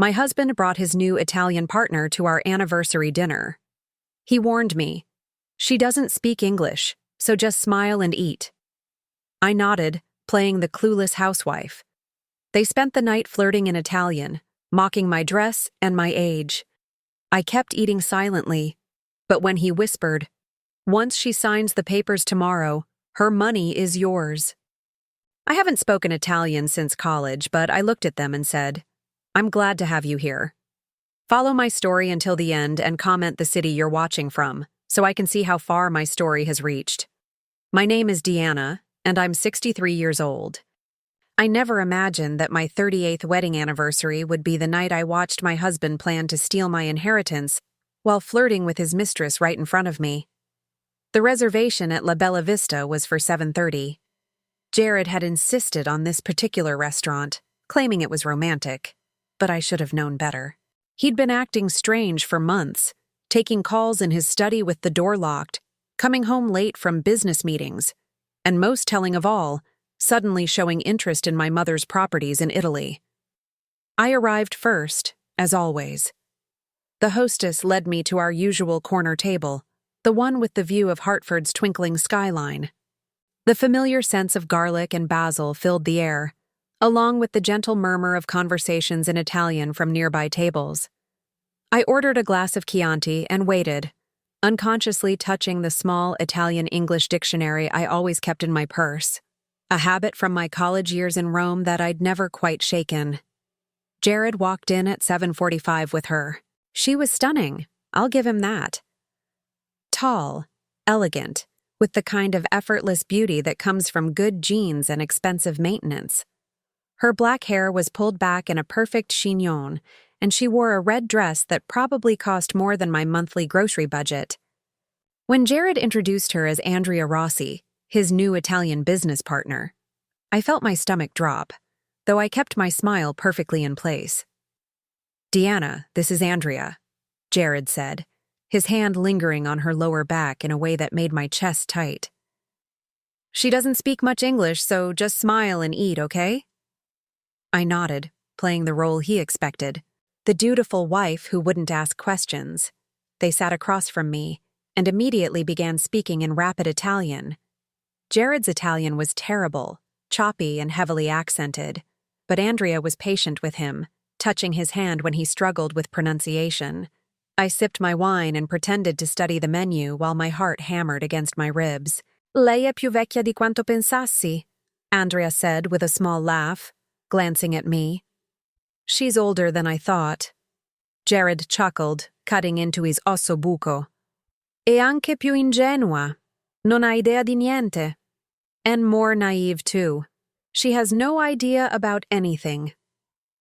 My husband brought his new Italian partner to our anniversary dinner. He warned me, "She doesn't speak English, so just smile and eat." I nodded, playing the clueless housewife. They spent the night flirting in Italian, mocking my dress and my age. I kept eating silently, but when he whispered, "Once she signs the papers tomorrow, her money is yours." I haven't spoken Italian since college, but I looked at them and said, "I'm glad to have you here. Follow my story until the end and comment the city you're watching from, so I can see how far my story has reached. My name is Deanna, and I'm 63 years old. I never imagined that my 38th wedding anniversary would be the night I watched my husband plan to steal my inheritance while flirting with his mistress right in front of me. The reservation at La Bella Vista was for 7:30. Jared had insisted on this particular restaurant, claiming it was romantic, but I should have known better. He'd been acting strange for months, taking calls in his study with the door locked, coming home late from business meetings, and most telling of all, suddenly showing interest in my mother's properties in Italy. I arrived first, as always. The hostess led me to our usual corner table, the one with the view of Hartford's twinkling skyline. The familiar sense of garlic and basil filled the air, along with the gentle murmur of conversations in Italian from nearby tables. I ordered a glass of Chianti and waited, unconsciously touching the small Italian-English dictionary I always kept in my purse, a habit from my college years in Rome that I'd never quite shaken. Jared walked in at 7:45 with her. She was stunning, I'll give him that. Tall, elegant, with the kind of effortless beauty that comes from good genes and expensive maintenance. Her black hair was pulled back in a perfect chignon, and she wore a red dress that probably cost more than my monthly grocery budget. When Jared introduced her as Andrea Rossi, his new Italian business partner, I felt my stomach drop, though I kept my smile perfectly in place. "Deanna, this is Andrea," Jared said, his hand lingering on her lower back in a way that made my chest tight. "She doesn't speak much English, so just smile and eat, okay?" I nodded, playing the role he expected, the dutiful wife who wouldn't ask questions. They sat across from me and immediately began speaking in rapid Italian. Jared's Italian was terrible, choppy and heavily accented, but Andrea was patient with him, touching his hand when he struggled with pronunciation. I sipped my wine and pretended to study the menu while my heart hammered against my ribs. "Lei è più vecchia di quanto pensassi," Andrea said with a small laugh, glancing at me. "She's older than I thought." Jared chuckled, cutting into his osso buco. "E anche più ingenua. Non ha idea di niente." And more naive, too. She has no idea about anything.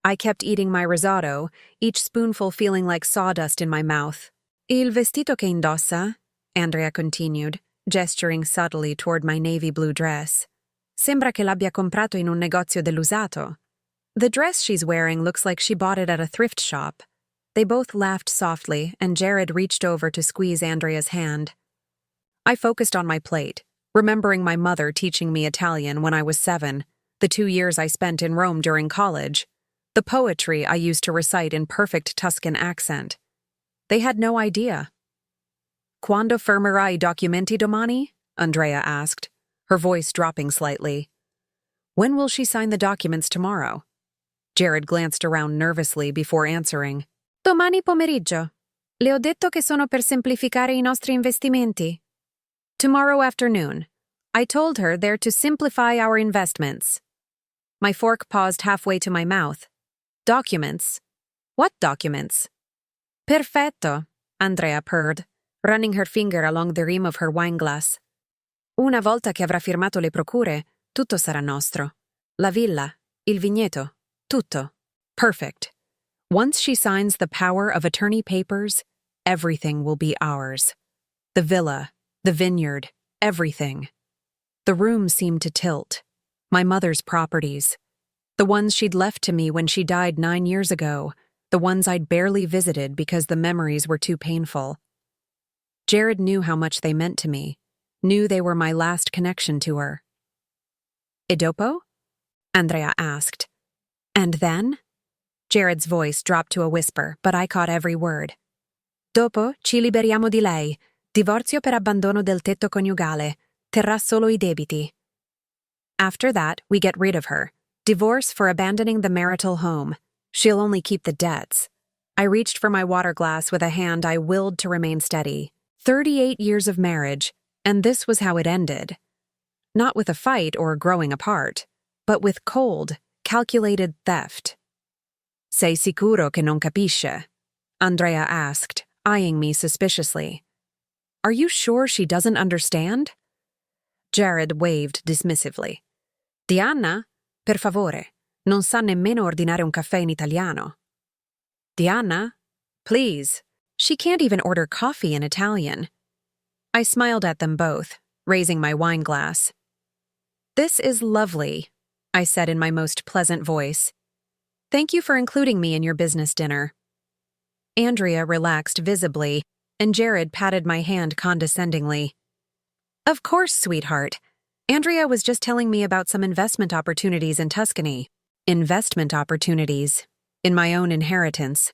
I kept eating my risotto, each spoonful feeling like sawdust in my mouth. "Il vestito che indossa," Andrea continued, gesturing subtly toward my navy blue dress. "Sembra che l'abbia comprato in un negozio dell'usato." "The dress she's wearing looks like she bought it at a thrift shop." They both laughed softly, and Jared reached over to squeeze Andrea's hand. I focused on my plate, remembering my mother teaching me Italian when I was 7, the 2 years I spent in Rome during college, the poetry I used to recite in perfect Tuscan accent. They had no idea. "Quando firmerai I documenti domani?" Andrea asked, her voice dropping slightly. "When will she sign the documents tomorrow?" Jared glanced around nervously before answering. "Domani pomeriggio. Le ho detto che sono per semplificare I nostri investimenti." "Tomorrow afternoon. I told her they're to simplify our investments." My fork paused halfway to my mouth. "Documents? What documents?" "Perfetto," Andrea purred, running her finger along the rim of her wineglass. "Una volta che avrà firmato le procure, tutto sarà nostro. La villa, il vigneto, tutto. Perfect. Once she signs the power of attorney papers, everything will be ours. The villa, the vineyard, everything." The room seemed to tilt. My mother's properties. The ones she'd left to me when she died 9 years ago. The ones I'd barely visited because the memories were too painful. Jared knew how much they meant to me, knew they were my last connection to her. "E dopo?" Andrea asked. "And then?" Jared's voice dropped to a whisper, but I caught every word. Dopo ci liberiamo di lei. Divorzio per abbandono del tetto coniugale. Terrà solo I debiti. After that, we get rid of her. Divorce for abandoning the marital home. She'll only keep the debts. I reached for my water glass with a hand I willed to remain steady. 38 years of marriage, and this was how it ended. Not with a fight or growing apart, but with cold, calculated theft. Sei sicuro che non capisce? Andrea asked, eyeing me suspiciously. Are you sure she doesn't understand? Jared waved dismissively. Diana, per favore, non sa nemmeno ordinare un caffè in italiano. Diana, please. She can't even order coffee in Italian. I smiled at them both, raising my wine glass. This is lovely, I said in my most pleasant voice. Thank you for including me in your business dinner. Andrea relaxed visibly, and Jared patted my hand condescendingly. Of course, sweetheart. Andrea was just telling me about some investment opportunities in Tuscany. Investment opportunities. In my own inheritance.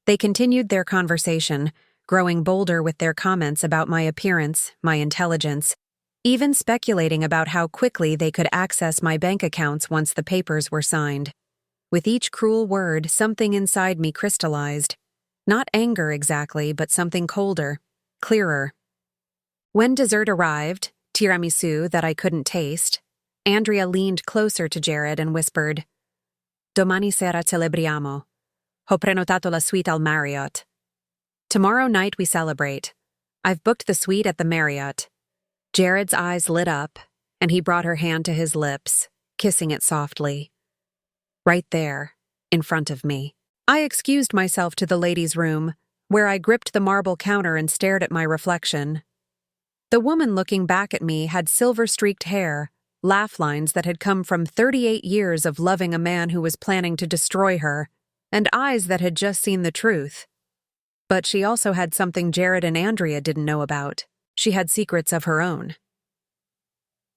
They continued their conversation, growing bolder with their comments about my appearance, my intelligence, even speculating about how quickly they could access my bank accounts once the papers were signed. With each cruel word, something inside me crystallized. Not anger exactly, but something colder, clearer. When dessert arrived, tiramisu that I couldn't taste, Andrea leaned closer to Jared and whispered, Domani sera celebriamo. Ho prenotato la suite al Marriott. Tomorrow night we celebrate. I've booked the suite at the Marriott. Jared's eyes lit up, and he brought her hand to his lips, kissing it softly. Right there, in front of me. I excused myself to the ladies' room, where I gripped the marble counter and stared at my reflection. The woman looking back at me had silver-streaked hair, laugh lines that had come from 38 years of loving a man who was planning to destroy her, and eyes that had just seen the truth. But she also had something Jared and Andrea didn't know about. She had secrets of her own.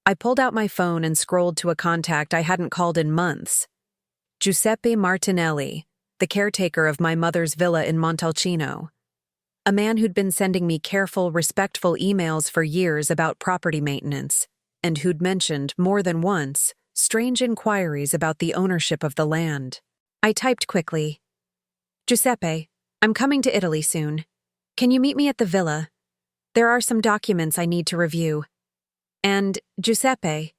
I pulled out my phone and scrolled to a contact I hadn't called in months. Giuseppe Martinelli, the caretaker of my mother's villa in Montalcino. A man who'd been sending me careful, respectful emails for years about property maintenance, and who'd mentioned, more than once, strange inquiries about the ownership of the land. I typed quickly, Giuseppe, I'm coming to Italy soon. Can you meet me at the villa? There are some documents I need to review. And, Giuseppe,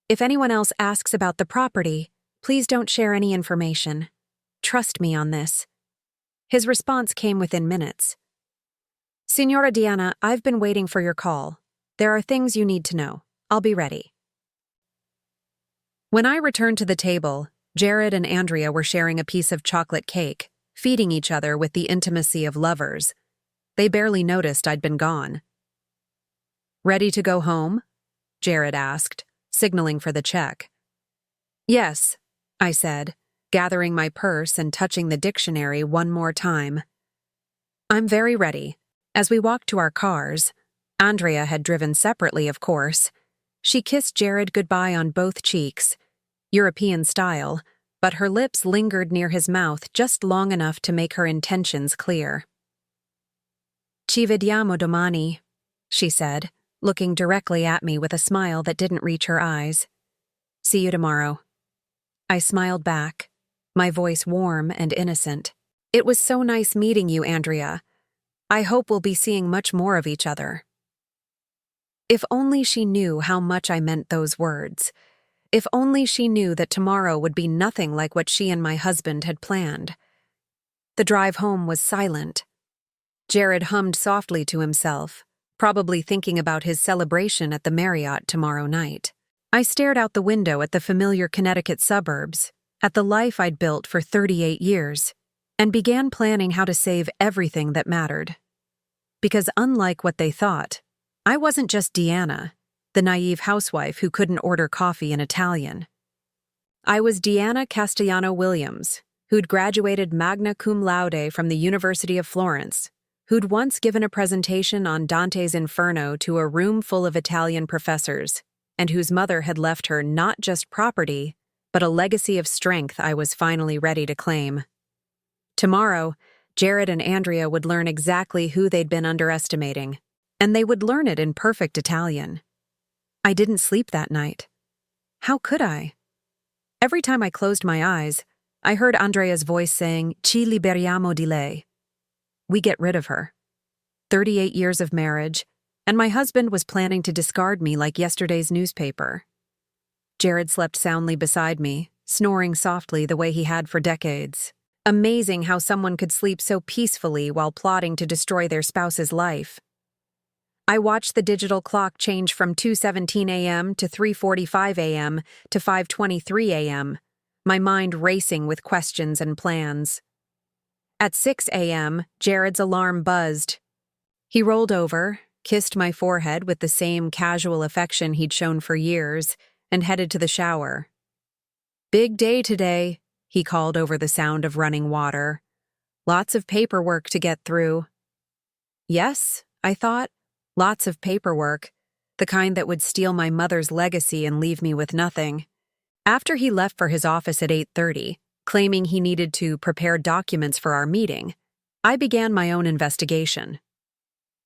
if anyone else asks about the property, please don't share any information. Trust me on this. His response came within minutes. Signora Diana, I've been waiting for your call. There are things you need to know. I'll be ready. When I returned to the table, Jared and Andrea were sharing a piece of chocolate cake, feeding each other with the intimacy of lovers. They barely noticed I'd been gone. Ready to go home? Jared asked, signaling for the check. Yes, I said, gathering my purse and touching the dictionary one more time. I'm very ready. As we walked to our cars, Andrea had driven separately, of course. She kissed Jared goodbye on both cheeks, European style, but her lips lingered near his mouth just long enough to make her intentions clear. Ci vediamo domani, she said, looking directly at me with a smile that didn't reach her eyes. See you tomorrow. I smiled back, my voice warm and innocent. It was so nice meeting you, Andrea. I hope we'll be seeing much more of each other. If only she knew how much I meant those words. If only she knew that tomorrow would be nothing like what she and my husband had planned. The drive home was silent. Jared hummed softly to himself, probably thinking about his celebration at the Marriott tomorrow night. I stared out the window at the familiar Connecticut suburbs, at the life I'd built for 38 years, and began planning how to save everything that mattered. Because unlike what they thought, I wasn't just Deanna, the naive housewife who couldn't order coffee in Italian. I was Deanna Castellano-Williams, who'd graduated magna cum laude from the University of Florence, who'd once given a presentation on Dante's Inferno to a room full of Italian professors, and whose mother had left her not just property, but a legacy of strength I was finally ready to claim. Tomorrow, Jared and Andrea would learn exactly who they'd been underestimating, and they would learn it in perfect Italian. I didn't sleep that night. How could I? Every time I closed my eyes, I heard Andrea's voice saying, "Ci liberiamo di lei." We get rid of her. 38 years of marriage, and my husband was planning to discard me like yesterday's newspaper. Jared slept soundly beside me, snoring softly the way he had for decades. Amazing how someone could sleep so peacefully while plotting to destroy their spouse's life. I watched the digital clock change from 2:17 a.m. to 3:45 a.m. to 5:23 a.m., my mind racing with questions and plans. At 6 a.m., Jared's alarm buzzed. He rolled over, kissed my forehead with the same casual affection he'd shown for years, and headed to the shower. "Big day today," he called over the sound of running water. "Lots of paperwork to get through." Yes, I thought, lots of paperwork, the kind that would steal my mother's legacy and leave me with nothing. After he left for his office at 8:30, claiming he needed to prepare documents for our meeting, I began my own investigation.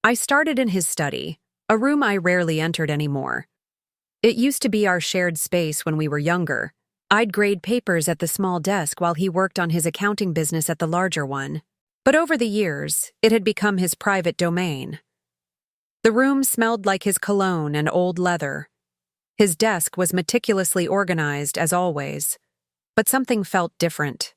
I started in his study, a room I rarely entered anymore. It used to be our shared space when we were younger. I'd grade papers at the small desk while he worked on his accounting business at the larger one. But over the years, it had become his private domain. The room smelled like his cologne and old leather. His desk was meticulously organized, as always, but something felt different.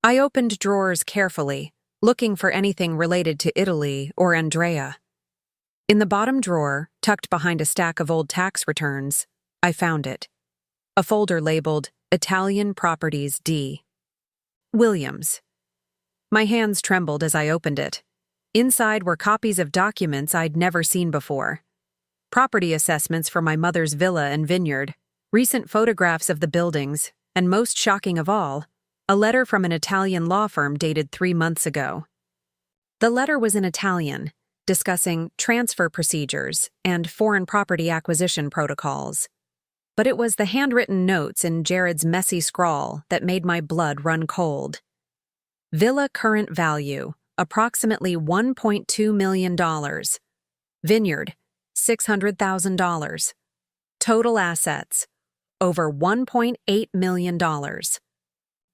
I opened drawers carefully, looking for anything related to Italy or Andrea. In the bottom drawer, tucked behind a stack of old tax returns, I found it. A folder labeled Italian Properties D. Williams. My hands trembled as I opened it. Inside were copies of documents I'd never seen before. Property assessments for my mother's villa and vineyard, recent photographs of the buildings, and most shocking of all, a letter from an Italian law firm dated 3 months ago. The letter was in Italian, discussing transfer procedures and foreign property acquisition protocols. But it was the handwritten notes in Jared's messy scrawl that made my blood run cold. Villa current value, approximately $1.2 million. Vineyard, $600,000. Total assets, over $1.8 million.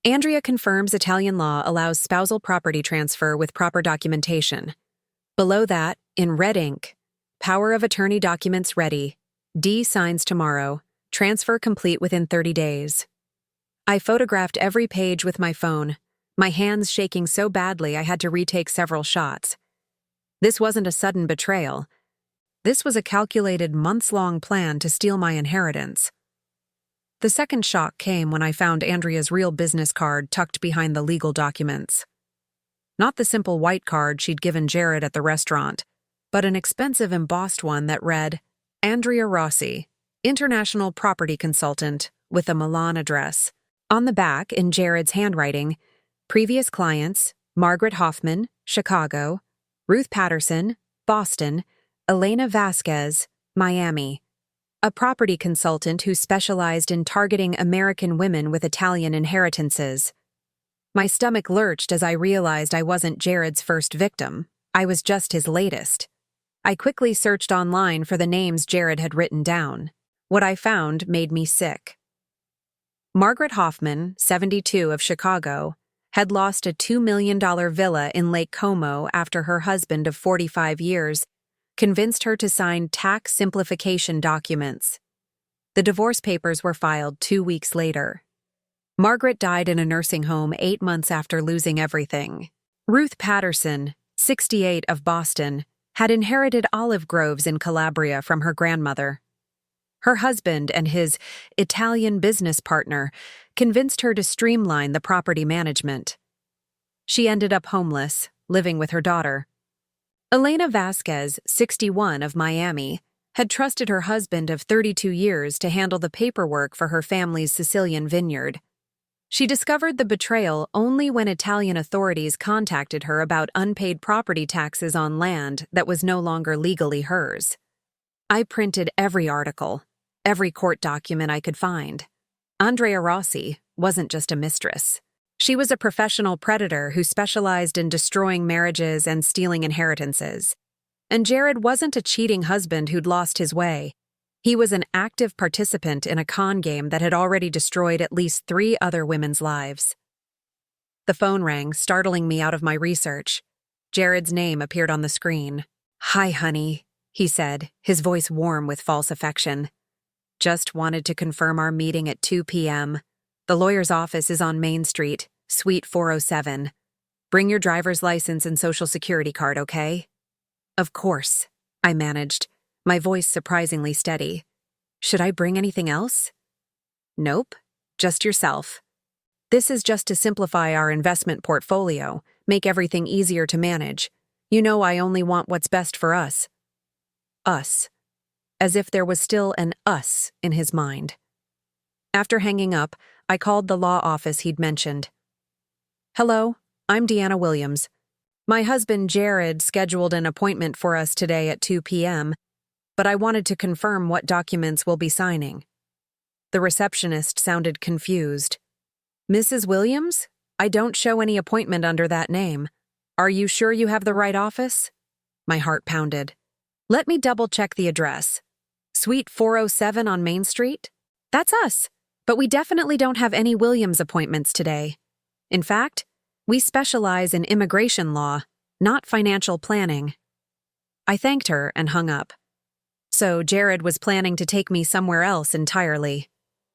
Andrea confirms Italian law allows spousal property transfer with proper documentation. Below that, in red ink, power of attorney documents ready. D signs tomorrow. Transfer complete within 30 days. I photographed every page with my phone, my hands shaking so badly I had to retake several shots. This wasn't a sudden betrayal. This was a calculated months-long plan to steal my inheritance. The second shock came when I found Andrea's real business card tucked behind the legal documents. Not the simple white card she'd given Jared at the restaurant, but an expensive embossed one that read, Andrea Rossi, International Property Consultant, with a Milan address. On the back, in Jared's handwriting, previous clients, Margaret Hoffman, Chicago, Ruth Patterson, Boston, Elena Vasquez, Miami. A property consultant who specialized in targeting American women with Italian inheritances. My stomach lurched as I realized I wasn't Jared's first victim. I was just his latest. I quickly searched online for the names Jared had written down. What I found made me sick. Margaret Hoffman, 72, of Chicago, had lost a $2 million villa in Lake Como after her husband of 45 years convinced her to sign tax simplification documents. The divorce papers were filed 2 weeks later. Margaret died in a nursing home 8 months after losing everything. Ruth Patterson, 68, of Boston, had inherited olive groves in Calabria from her grandmother. Her husband and his Italian business partner convinced her to streamline the property management. She ended up homeless, living with her daughter. Elena Vasquez, 61, of Miami, had trusted her husband of 32 years to handle the paperwork for her family's Sicilian vineyard. She discovered the betrayal only when Italian authorities contacted her about unpaid property taxes on land that was no longer legally hers. I printed every article, every court document I could find. Andrea Rossi wasn't just a mistress. She was a professional predator who specialized in destroying marriages and stealing inheritances. And Jared wasn't a cheating husband who'd lost his way. He was an active participant in a con game that had already destroyed at least 3 other women's lives. The phone rang, startling me out of my research. Jared's name appeared on the screen. "Hi, honey," he said, his voice warm with false affection. "Just wanted to confirm our meeting at 2 p.m. The lawyer's office is on Main Street, Suite 407. Bring your driver's license and social security card, okay?" "Of course," I managed, my voice surprisingly steady. "Should I bring anything else?" "Nope, just yourself. This is just to simplify our investment portfolio, make everything easier to manage. You know I only want what's best for us." Us. As if there was still an us in his mind. After hanging up, I called the law office he'd mentioned. "Hello, I'm Deanna Williams. My husband Jared scheduled an appointment for us today at 2 p.m., but I wanted to confirm what documents we'll be signing." The receptionist sounded confused. "Mrs. Williams? I don't show any appointment under that name. Are you sure you have the right office?" My heart pounded. "Let me double-check the address. Suite 407 on Main Street? That's us, but we definitely don't have any Williams appointments today. In fact, we specialize in immigration law, not financial planning." I thanked her and hung up. So Jared was planning to take me somewhere else entirely.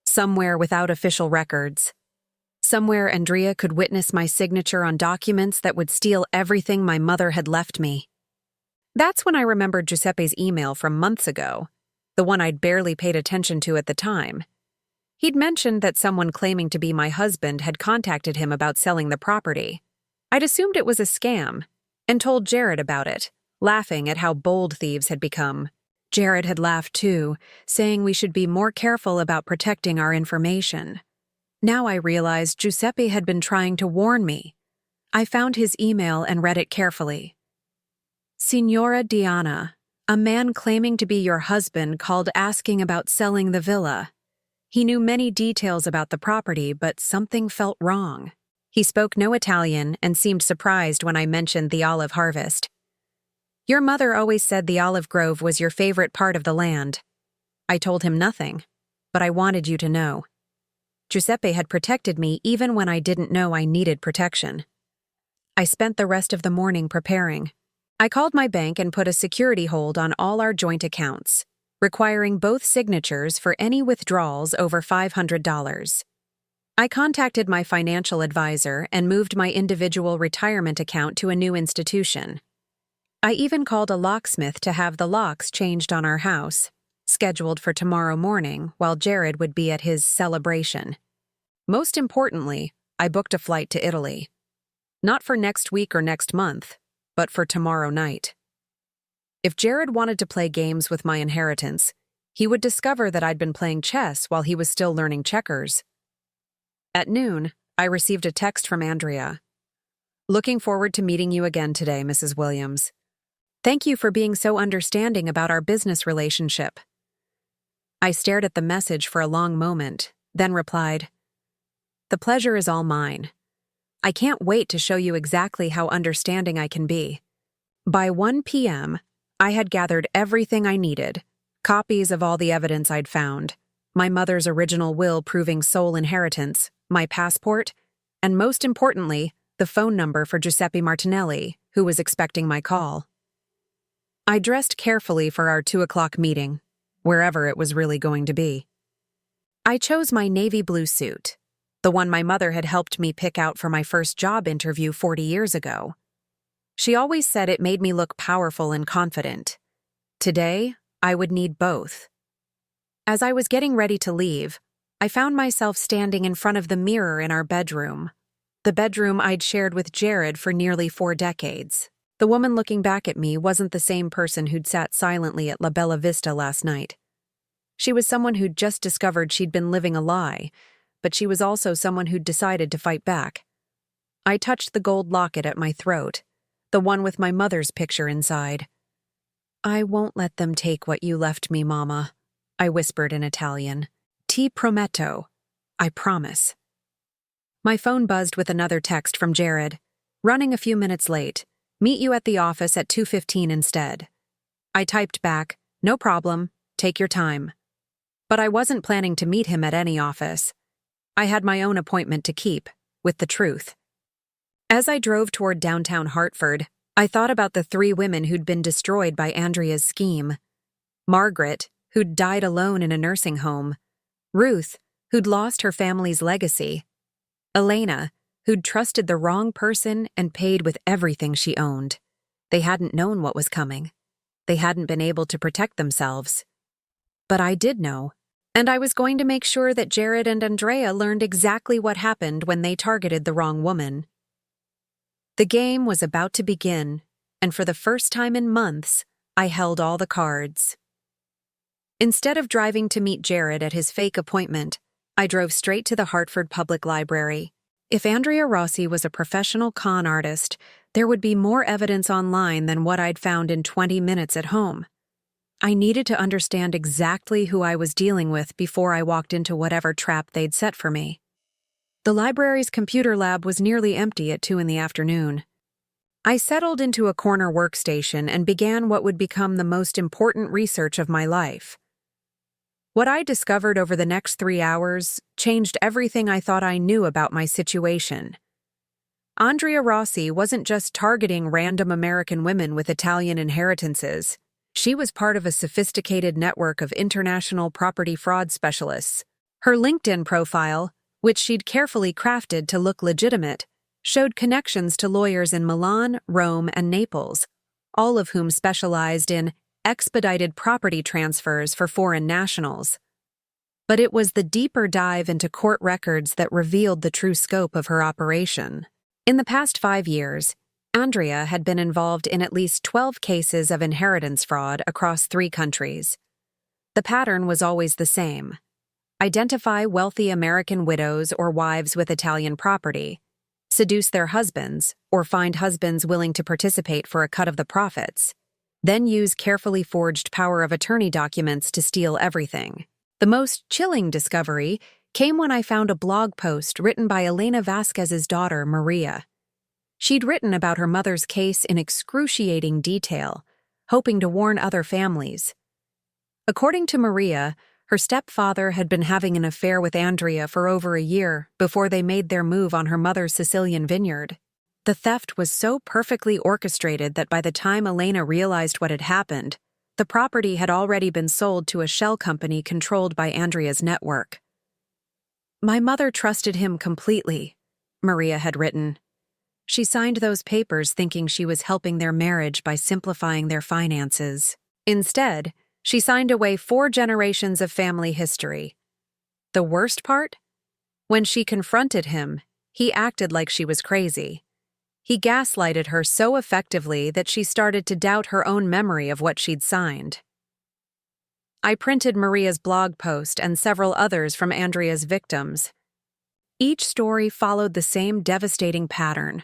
Somewhere without official records. Somewhere Andrea could witness my signature on documents that would steal everything my mother had left me. That's when I remembered Giuseppe's email from months ago, the one I'd barely paid attention to at the time. He'd mentioned that someone claiming to be my husband had contacted him about selling the property. I'd assumed it was a scam, and told Jared about it, laughing at how bold thieves had become. Jared had laughed too, saying we should be more careful about protecting our information. Now I realized Giuseppe had been trying to warn me. I found his email and read it carefully. "Signora Diana, a man claiming to be your husband called asking about selling the villa. He knew many details about the property, but something felt wrong." He spoke no Italian and seemed surprised when I mentioned the olive harvest. "Your mother always said the olive grove was your favorite part of the land." I told him nothing, but I wanted you to know. Giuseppe had protected me even when I didn't know I needed protection. I spent the rest of the morning preparing. I called my bank and put a security hold on all our joint accounts, requiring both signatures for any withdrawals over $500. I contacted my financial advisor and moved my individual retirement account to a new institution. I even called a locksmith to have the locks changed on our house, scheduled for tomorrow morning while Jared would be at his celebration. Most importantly, I booked a flight to Italy. Not for next week or next month, but for tomorrow night. If Jared wanted to play games with my inheritance, he would discover that I'd been playing chess while he was still learning checkers. At noon, I received a text from Andrea. "Looking forward to meeting you again today, Mrs. Williams. Thank you for being so understanding about our business relationship." I stared at the message for a long moment, then replied, "The pleasure is all mine. I can't wait to show you exactly how understanding I can be." By 1 p.m., I had gathered everything I needed, copies of all the evidence I'd found, my mother's original will proving sole inheritance, my passport, and most importantly, the phone number for Giuseppe Martinelli, who was expecting my call. I dressed carefully for our 2 o'clock meeting, wherever it was really going to be. I chose my navy blue suit, the one my mother had helped me pick out for my first job interview 40 years ago. She always said it made me look powerful and confident. Today, I would need both. As I was getting ready to leave, I found myself standing in front of the mirror in our bedroom, the bedroom I'd shared with Jared for nearly 4 decades. The woman looking back at me wasn't the same person who'd sat silently at La Bella Vista last night. She was someone who'd just discovered she'd been living a lie, but she was also someone who'd decided to fight back. I touched the gold locket at my throat, the one with my mother's picture inside. "I won't let them take what you left me, Mama," I whispered in Italian. "Ti prometto. I promise." My phone buzzed with another text from Jared. Running a few minutes late. Meet you at the office at 2:15 instead. I typed back, no problem, take your time. But I wasn't planning to meet him at any office. I had my own appointment to keep, with the truth. As I drove toward downtown Hartford, I thought about the 3 women who'd been destroyed by Andrea's scheme. Margaret, who'd died alone in a nursing home. Ruth, who'd lost her family's legacy. Elena, who'd trusted the wrong person and paid with everything she owned. They hadn't known what was coming. They hadn't been able to protect themselves. But I did know, and I was going to make sure that Jared and Andrea learned exactly what happened when they targeted the wrong woman. The game was about to begin, and for the first time in months, I held all the cards. Instead of driving to meet Jared at his fake appointment, I drove straight to the Hartford Public Library. If Andrea Rossi was a professional con artist, there would be more evidence online than what I'd found in 20 minutes at home. I needed to understand exactly who I was dealing with before I walked into whatever trap they'd set for me. The library's computer lab was nearly empty at 2 in the afternoon. I settled into a corner workstation and began what would become the most important research of my life. What I discovered over the next 3 hours changed everything I thought I knew about my situation. Andrea Rossi wasn't just targeting random American women with Italian inheritances. She was part of a sophisticated network of international property fraud specialists. Her LinkedIn profile, which she'd carefully crafted to look legitimate, showed connections to lawyers in Milan, Rome, and Naples, all of whom specialized in expedited property transfers for foreign nationals. But it was the deeper dive into court records that revealed the true scope of her operation. In the past 5 years, Andrea had been involved in at least 12 cases of inheritance fraud across 3 countries. The pattern was always the same. Identify wealthy American widows or wives with Italian property, seduce their husbands, or find husbands willing to participate for a cut of the profits, then use carefully forged power of attorney documents to steal everything. The most chilling discovery came when I found a blog post written by Elena Vasquez's daughter, Maria. She'd written about her mother's case in excruciating detail, hoping to warn other families. According to Maria, her stepfather had been having an affair with Andrea for over a year before they made their move on her mother's Sicilian vineyard. The theft was so perfectly orchestrated that by the time Elena realized what had happened, the property had already been sold to a shell company controlled by Andrea's network. My mother trusted him completely, Maria had written. She signed those papers thinking she was helping their marriage by simplifying their finances. Instead, she signed away 4 generations of family history. The worst part? When she confronted him, he acted like she was crazy. He gaslighted her so effectively that she started to doubt her own memory of what she'd signed. I printed Maria's blog post and several others from Andrea's victims. Each story followed the same devastating pattern: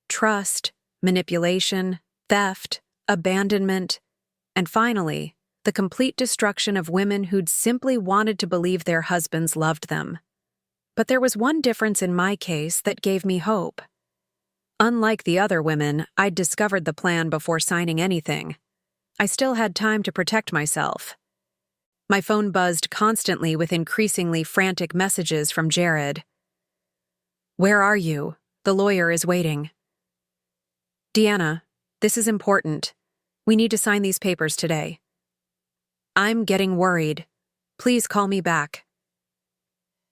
trust, manipulation, theft, abandonment, and finally, the complete destruction of women who'd simply wanted to believe their husbands loved them. But there was one difference in my case that gave me hope. Unlike the other women, I'd discovered the plan before signing anything. I still had time to protect myself. My phone buzzed constantly with increasingly frantic messages from Jared. "Where are you? The lawyer is waiting." "Deanna, this is important. We need to sign these papers today." "I'm getting worried. Please call me back."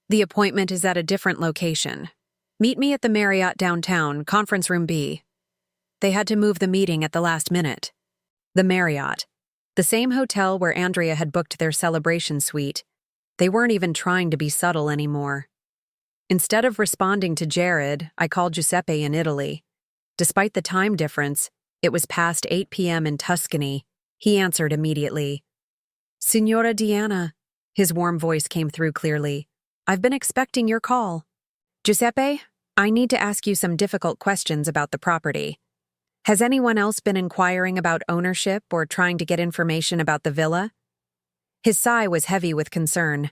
"The appointment is at a different location. Meet me at the Marriott downtown, conference room B." They had to move the meeting at the last minute. The Marriott, the same hotel where Andrea had booked their celebration suite. They weren't even trying to be subtle anymore. Instead of responding to Jared, I called Giuseppe in Italy. Despite the time difference, it was past 8 p.m. in Tuscany. He answered immediately. "Signora Deanna," his warm voice came through clearly. "I've been expecting your call." "Giuseppe, I need to ask you some difficult questions about the property. Has anyone else been inquiring about ownership or trying to get information about the villa?" His sigh was heavy with concern.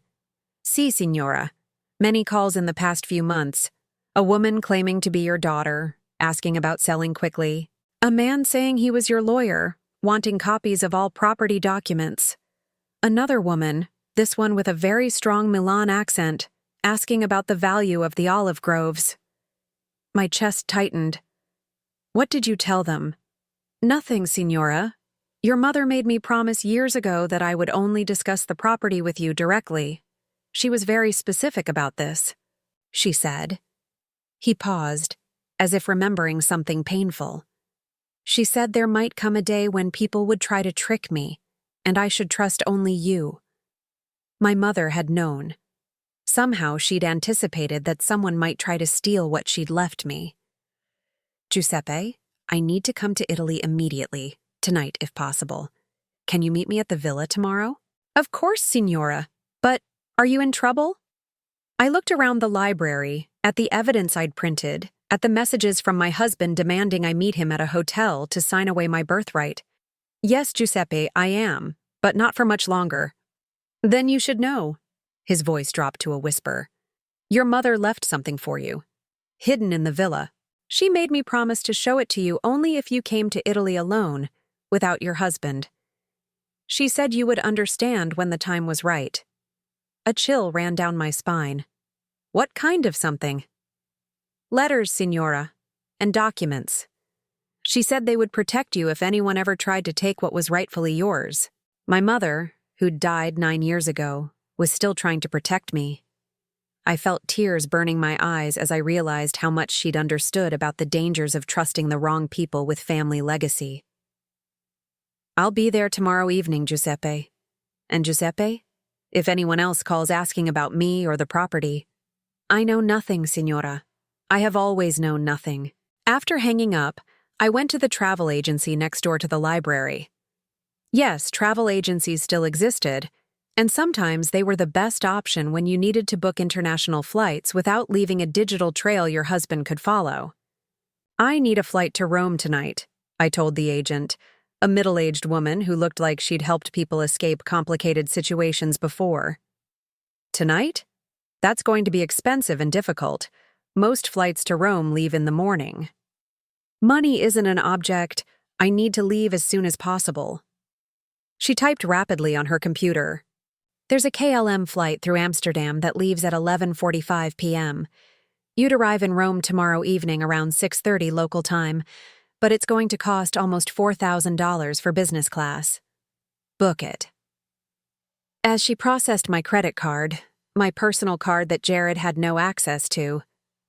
"Si, signora. Many calls in the past few months. A woman claiming to be your daughter, asking about selling quickly. A man saying he was your lawyer, wanting copies of all property documents. Another woman, this one with a very strong Milan accent, asking about the value of the olive groves. My chest tightened. What did you tell them? Nothing, signora. Your mother made me promise years ago that I would only discuss the property with you directly. She was very specific about this, she said. He paused, as if remembering something painful. She said there might come a day when people would try to trick me, and I should trust only you. My mother had known. Somehow she'd anticipated that someone might try to steal what she'd left me. Giuseppe, I need to come to Italy immediately, tonight if possible. Can you meet me at the villa tomorrow? Of course, signora. But are you in trouble? I looked around the library, at the evidence I'd printed, at the messages from my husband demanding I meet him at a hotel to sign away my birthright. Yes, Giuseppe, I am, but not for much longer. Then you should know. His voice dropped to a whisper. Your mother left something for you. Hidden in the villa. She made me promise to show it to you only if you came to Italy alone, without your husband. She said you would understand when the time was right. A chill ran down my spine. What kind of something? Letters, signora, and documents. She said they would protect you if anyone ever tried to take what was rightfully yours. My mother, who'd died 9 years ago, was still trying to protect me. I felt tears burning my eyes as I realized how much she'd understood about the dangers of trusting the wrong people with family legacy. I'll be there tomorrow evening, Giuseppe. And Giuseppe, if anyone else calls asking about me or the property, I know nothing, signora. I have always known nothing. After hanging up, I went to the travel agency next door to the library. Yes, travel agencies still existed, and sometimes they were the best option when you needed to book international flights without leaving a digital trail your husband could follow. I need a flight to Rome tonight, I told the agent, a middle-aged woman who looked like she'd helped people escape complicated situations before. Tonight? That's going to be expensive and difficult. Most flights to Rome leave in the morning. Money isn't an object. I need to leave as soon as possible. She typed rapidly on her computer. There's a KLM flight through Amsterdam that leaves at 11:45 p.m. You'd arrive in Rome tomorrow evening around 6:30 local time, but it's going to cost almost $4,000 for business class. Book it. As she processed my credit card, my personal card that Jared had no access to,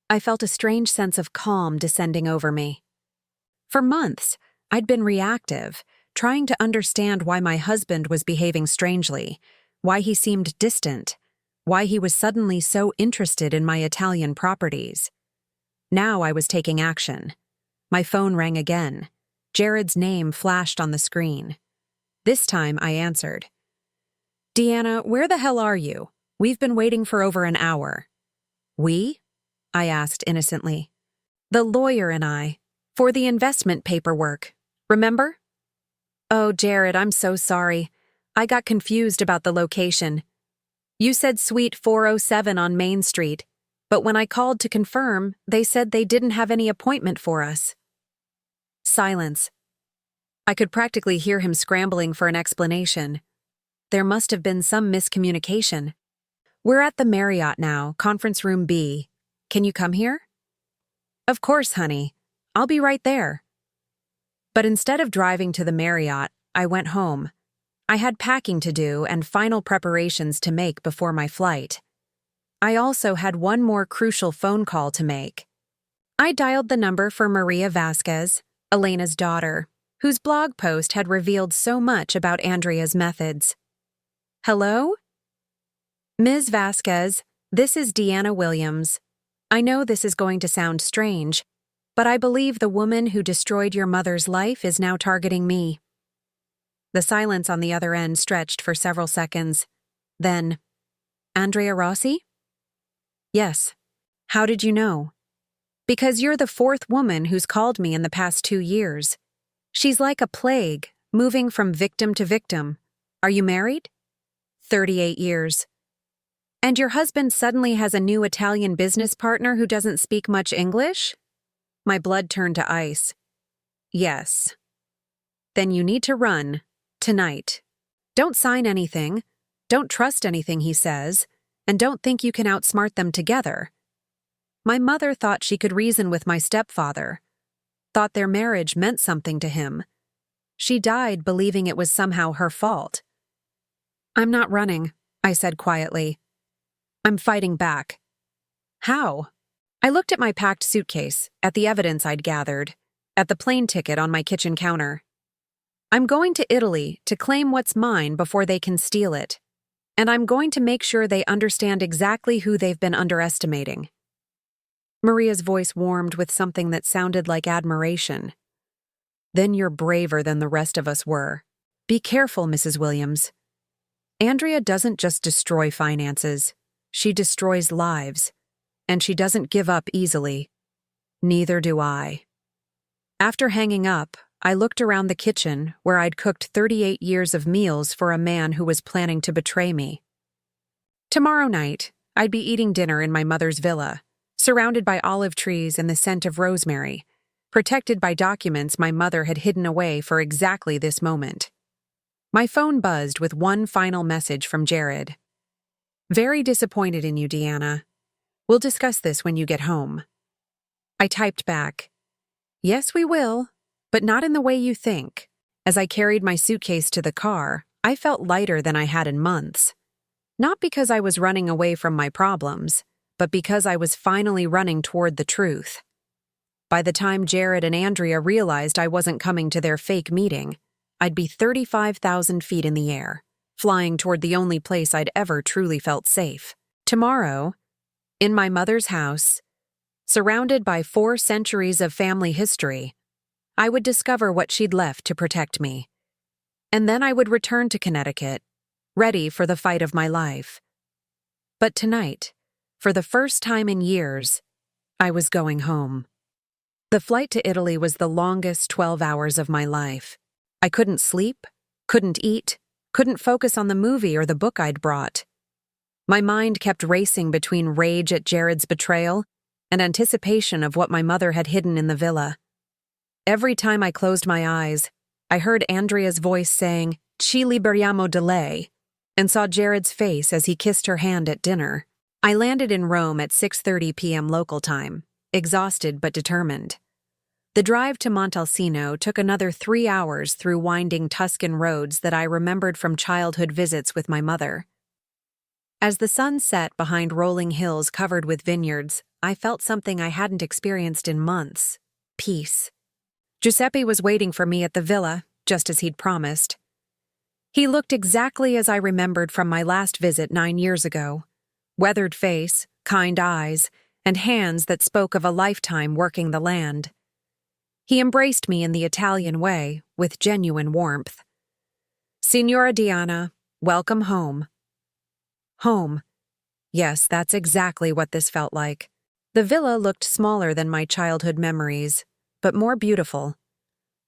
I felt a strange sense of calm descending over me. For months, I'd been reactive, trying to understand why my husband was behaving strangely, why he seemed distant, why he was suddenly so interested in my Italian properties. Now I was taking action. My phone rang again. Jared's name flashed on the screen. This time I answered. Deanna, where the hell are you? We've been waiting for over an hour. We? I asked innocently. The lawyer and I, for the investment paperwork. Remember? Oh, Jared, I'm so sorry. I got confused about the location. You said Suite 407 on Main Street, but when I called to confirm, they said they didn't have any appointment for us. Silence. I could practically hear him scrambling for an explanation. There must have been some miscommunication. We're at the Marriott now, conference room B. Can you come here? Of course, honey. I'll be right there. But instead of driving to the Marriott, I went home. I had packing to do and final preparations to make before my flight. I also had one more crucial phone call to make. I dialed the number for Maria Vasquez, Elena's daughter, whose blog post had revealed so much about Andrea's methods. Hello? Ms. Vasquez, this is Deanna Williams. I know this is going to sound strange, but I believe the woman who destroyed your mother's life is now targeting me. The silence on the other end stretched for several seconds. Then, Andrea Rossi? Yes. How did you know? Because you're the fourth woman who's called me in the past 2 years. She's like a plague, moving from victim to victim. Are you married? 38 years. And your husband suddenly has a new Italian business partner who doesn't speak much English? My blood turned to ice. Yes. Then you need to run. Tonight. Don't sign anything. Don't trust anything he says. And don't think you can outsmart them together. My mother thought she could reason with my stepfather. Thought their marriage meant something to him. She died believing it was somehow her fault. I'm not running, I said quietly. I'm fighting back. How? I looked at my packed suitcase, at the evidence I'd gathered, at the plane ticket on my kitchen counter. I'm going to Italy to claim what's mine before they can steal it. And I'm going to make sure they understand exactly who they've been underestimating. Maria's voice warmed with something that sounded like admiration. Then you're braver than the rest of us were. Be careful, Mrs. Williams. Andrea doesn't just destroy finances. She destroys lives. And she doesn't give up easily. Neither do I. After hanging up, I looked around the kitchen where I'd cooked 38 years of meals for a man who was planning to betray me. Tomorrow night, I'd be eating dinner in my mother's villa, surrounded by olive trees and the scent of rosemary, protected by documents my mother had hidden away for exactly this moment. My phone buzzed with one final message from Jared. Very disappointed in you, Deanna. We'll discuss this when you get home. I typed back, Yes, we will, but not in the way you think. As I carried my suitcase to the car, I felt lighter than I had in months. Not because I was running away from my problems, but because I was finally running toward the truth. By the time Jared and Andrea realized I wasn't coming to their fake meeting, I'd be 35,000 feet in the air, flying toward the only place I'd ever truly felt safe. Tomorrow, in my mother's house, surrounded by 4 centuries of family history, I would discover what she'd left to protect me. And then I would return to Connecticut, ready for the fight of my life. But tonight, for the first time in years, I was going home. The flight to Italy was the longest 12 hours of my life. I couldn't sleep, couldn't eat, couldn't focus on the movie or the book I'd brought. My mind kept racing between rage at Jared's betrayal and anticipation of what my mother had hidden in the villa. Every time I closed my eyes, I heard Andrea's voice saying, Ci liberiamo di lei, and saw Jared's face as he kissed her hand at dinner. I landed in Rome at 6:30 p.m. local time, exhausted but determined. The drive to Montalcino took another 3 hours through winding Tuscan roads that I remembered from childhood visits with my mother. As the sun set behind rolling hills covered with vineyards, I felt something I hadn't experienced in months: peace. Giuseppe was waiting for me at the villa, just as he'd promised. He looked exactly as I remembered from my last visit 9 years ago. Weathered face, kind eyes, and hands that spoke of a lifetime working the land. He embraced me in the Italian way, with genuine warmth. Signora Diana, welcome home. Home. Yes, that's exactly what this felt like. The villa looked smaller than my childhood memories, but more beautiful.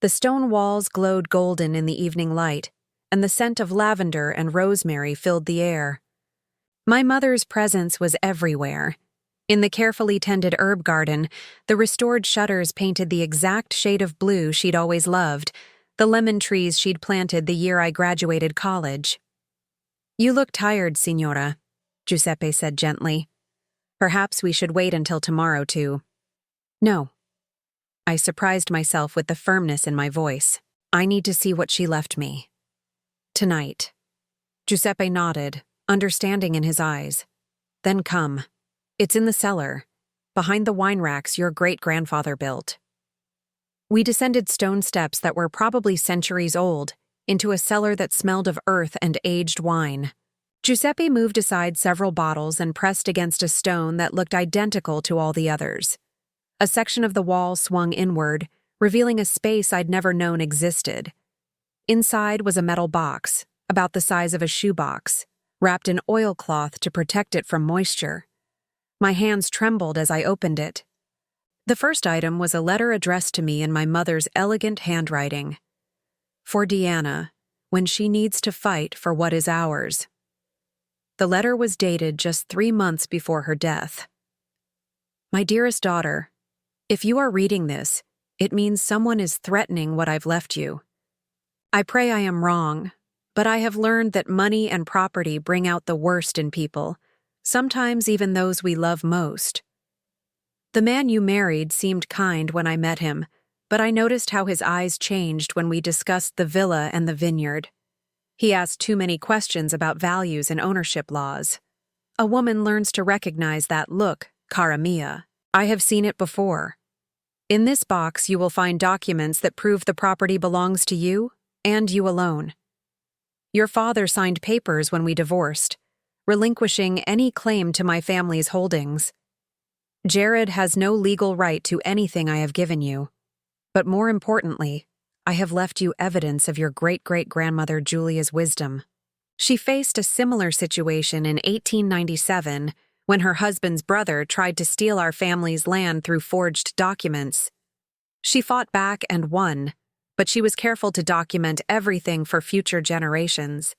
The stone walls glowed golden in the evening light, and the scent of lavender and rosemary filled the air. My mother's presence was everywhere. In the carefully tended herb garden, the restored shutters painted the exact shade of blue she'd always loved, the lemon trees she'd planted the year I graduated college. You look tired, Signora, Giuseppe said gently. Perhaps we should wait until tomorrow to... No. I surprised myself with the firmness in my voice. I need to see what she left me. Tonight. Giuseppe nodded, understanding in his eyes. Then come. It's in the cellar, behind the wine racks your great-grandfather built. We descended stone steps that were probably centuries old, into a cellar that smelled of earth and aged wine. Giuseppe moved aside several bottles and pressed against a stone that looked identical to all the others. A section of the wall swung inward, revealing a space I'd never known existed. Inside was a metal box, about the size of a shoebox, wrapped in oilcloth to protect it from moisture. My hands trembled as I opened it. The first item was a letter addressed to me in my mother's elegant handwriting. For Deanna, when she needs to fight for what is ours. The letter was dated just 3 months before her death. My dearest daughter, if you are reading this, it means someone is threatening what I've left you. I pray I am wrong, but I have learned that money and property bring out the worst in people, sometimes even those we love most. The man you married seemed kind when I met him, but I noticed how his eyes changed when we discussed the villa and the vineyard. He asked too many questions about values and ownership laws. A woman learns to recognize that look, cara mia. I have seen it before. In this box, you will find documents that prove the property belongs to you and you alone. Your father signed papers when we divorced, relinquishing any claim to my family's holdings. Jared has no legal right to anything I have given you. But more importantly, I have left you evidence of your great-great-grandmother Julia's wisdom. She faced a similar situation in 1897 when her husband's brother tried to steal our family's land through forged documents. She fought back and won, but she was careful to document everything for future generations.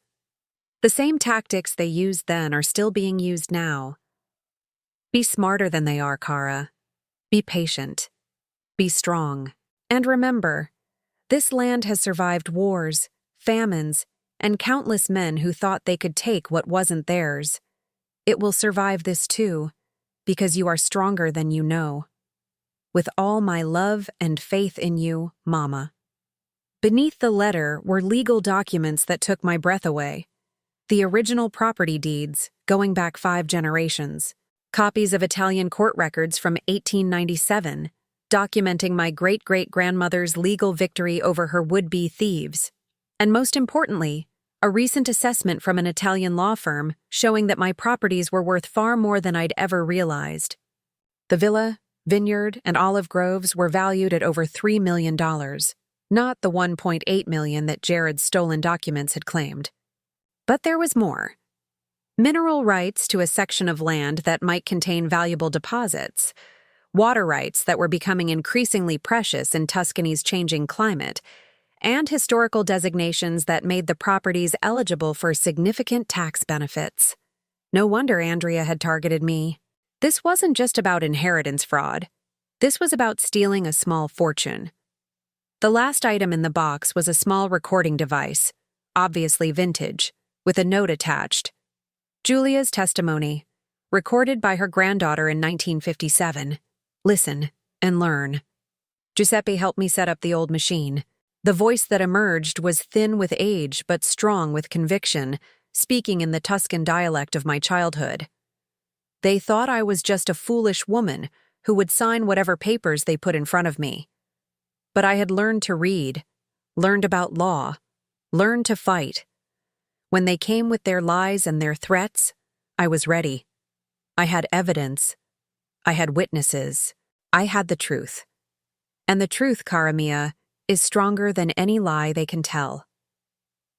The same tactics they used then are still being used now. Be smarter than they are, Kara. Be patient. Be strong. And remember, this land has survived wars, famines, and countless men who thought they could take what wasn't theirs. It will survive this too, because you are stronger than you know. With all my love and faith in you, Mama. Beneath the letter were legal documents that took my breath away. The original property deeds, going back 5 generations. Copies of Italian court records from 1897, documenting my great-great-grandmother's legal victory over her would-be thieves. And most importantly, a recent assessment from an Italian law firm showing that my properties were worth far more than I'd ever realized. The villa, vineyard, and olive groves were valued at over $3 million, not the $1.8 million that Jared's stolen documents had claimed. But there was more. Mineral rights to a section of land that might contain valuable deposits, water rights that were becoming increasingly precious in Tuscany's changing climate, and historical designations that made the properties eligible for significant tax benefits. No wonder Andrea had targeted me. This wasn't just about inheritance fraud. This was about stealing a small fortune. The last item in the box was a small recording device, obviously vintage, with a note attached. Julia's testimony, recorded by her granddaughter in 1957. Listen and learn. Giuseppe helped me set up the old machine. The voice that emerged was thin with age but strong with conviction, speaking in the Tuscan dialect of my childhood. They thought I was just a foolish woman who would sign whatever papers they put in front of me. But I had learned to read, learned about law, learned to fight. When they came with their lies and their threats, I was ready. I had evidence. I had witnesses. I had the truth. And the truth, cara mia, is stronger than any lie they can tell.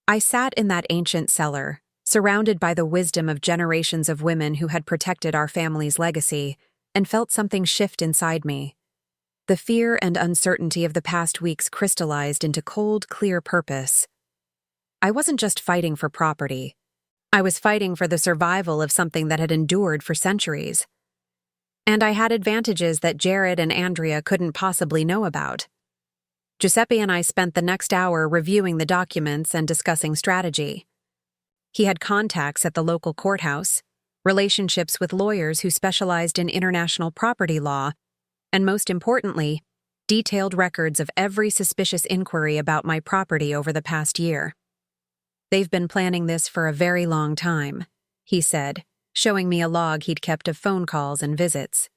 I sat in that ancient cellar, surrounded by the wisdom of generations of women who had protected our family's legacy, and felt something shift inside me. The fear and uncertainty of the past weeks crystallized into cold, clear purpose. I wasn't just fighting for property. I was fighting for the survival of something that had endured for centuries. And I had advantages that Jared and Andrea couldn't possibly know about. Giuseppe and I spent the next hour reviewing the documents and discussing strategy. He had contacts at the local courthouse, relationships with lawyers who specialized in international property law, and most importantly, detailed records of every suspicious inquiry about my property over the past year. They've been planning this for a very long time, he said, showing me a log he'd kept of phone calls and visits.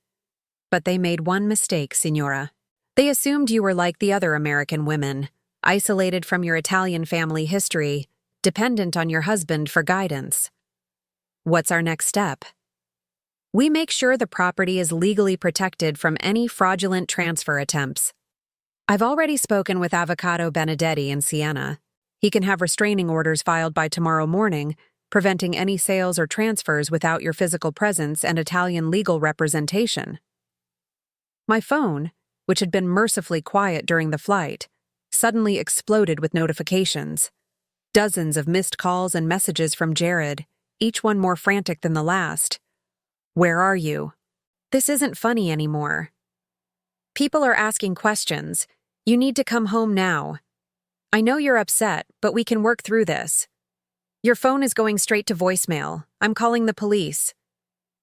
But they made one mistake, Signora. They assumed you were like the other American women, isolated from your Italian family history, dependent on your husband for guidance. What's our next step? We make sure the property is legally protected from any fraudulent transfer attempts. I've already spoken with Avvocato Benedetti in Siena. He can have restraining orders filed by tomorrow morning, preventing any sales or transfers without your physical presence and Italian legal representation. My phone, which had been mercifully quiet during the flight, suddenly exploded with notifications. Dozens of missed calls and messages from Jared, each one more frantic than the last. Where are you? This isn't funny anymore. People are asking questions. You need to come home now. I know you're upset, but we can work through this. Your phone is going straight to voicemail. I'm calling the police.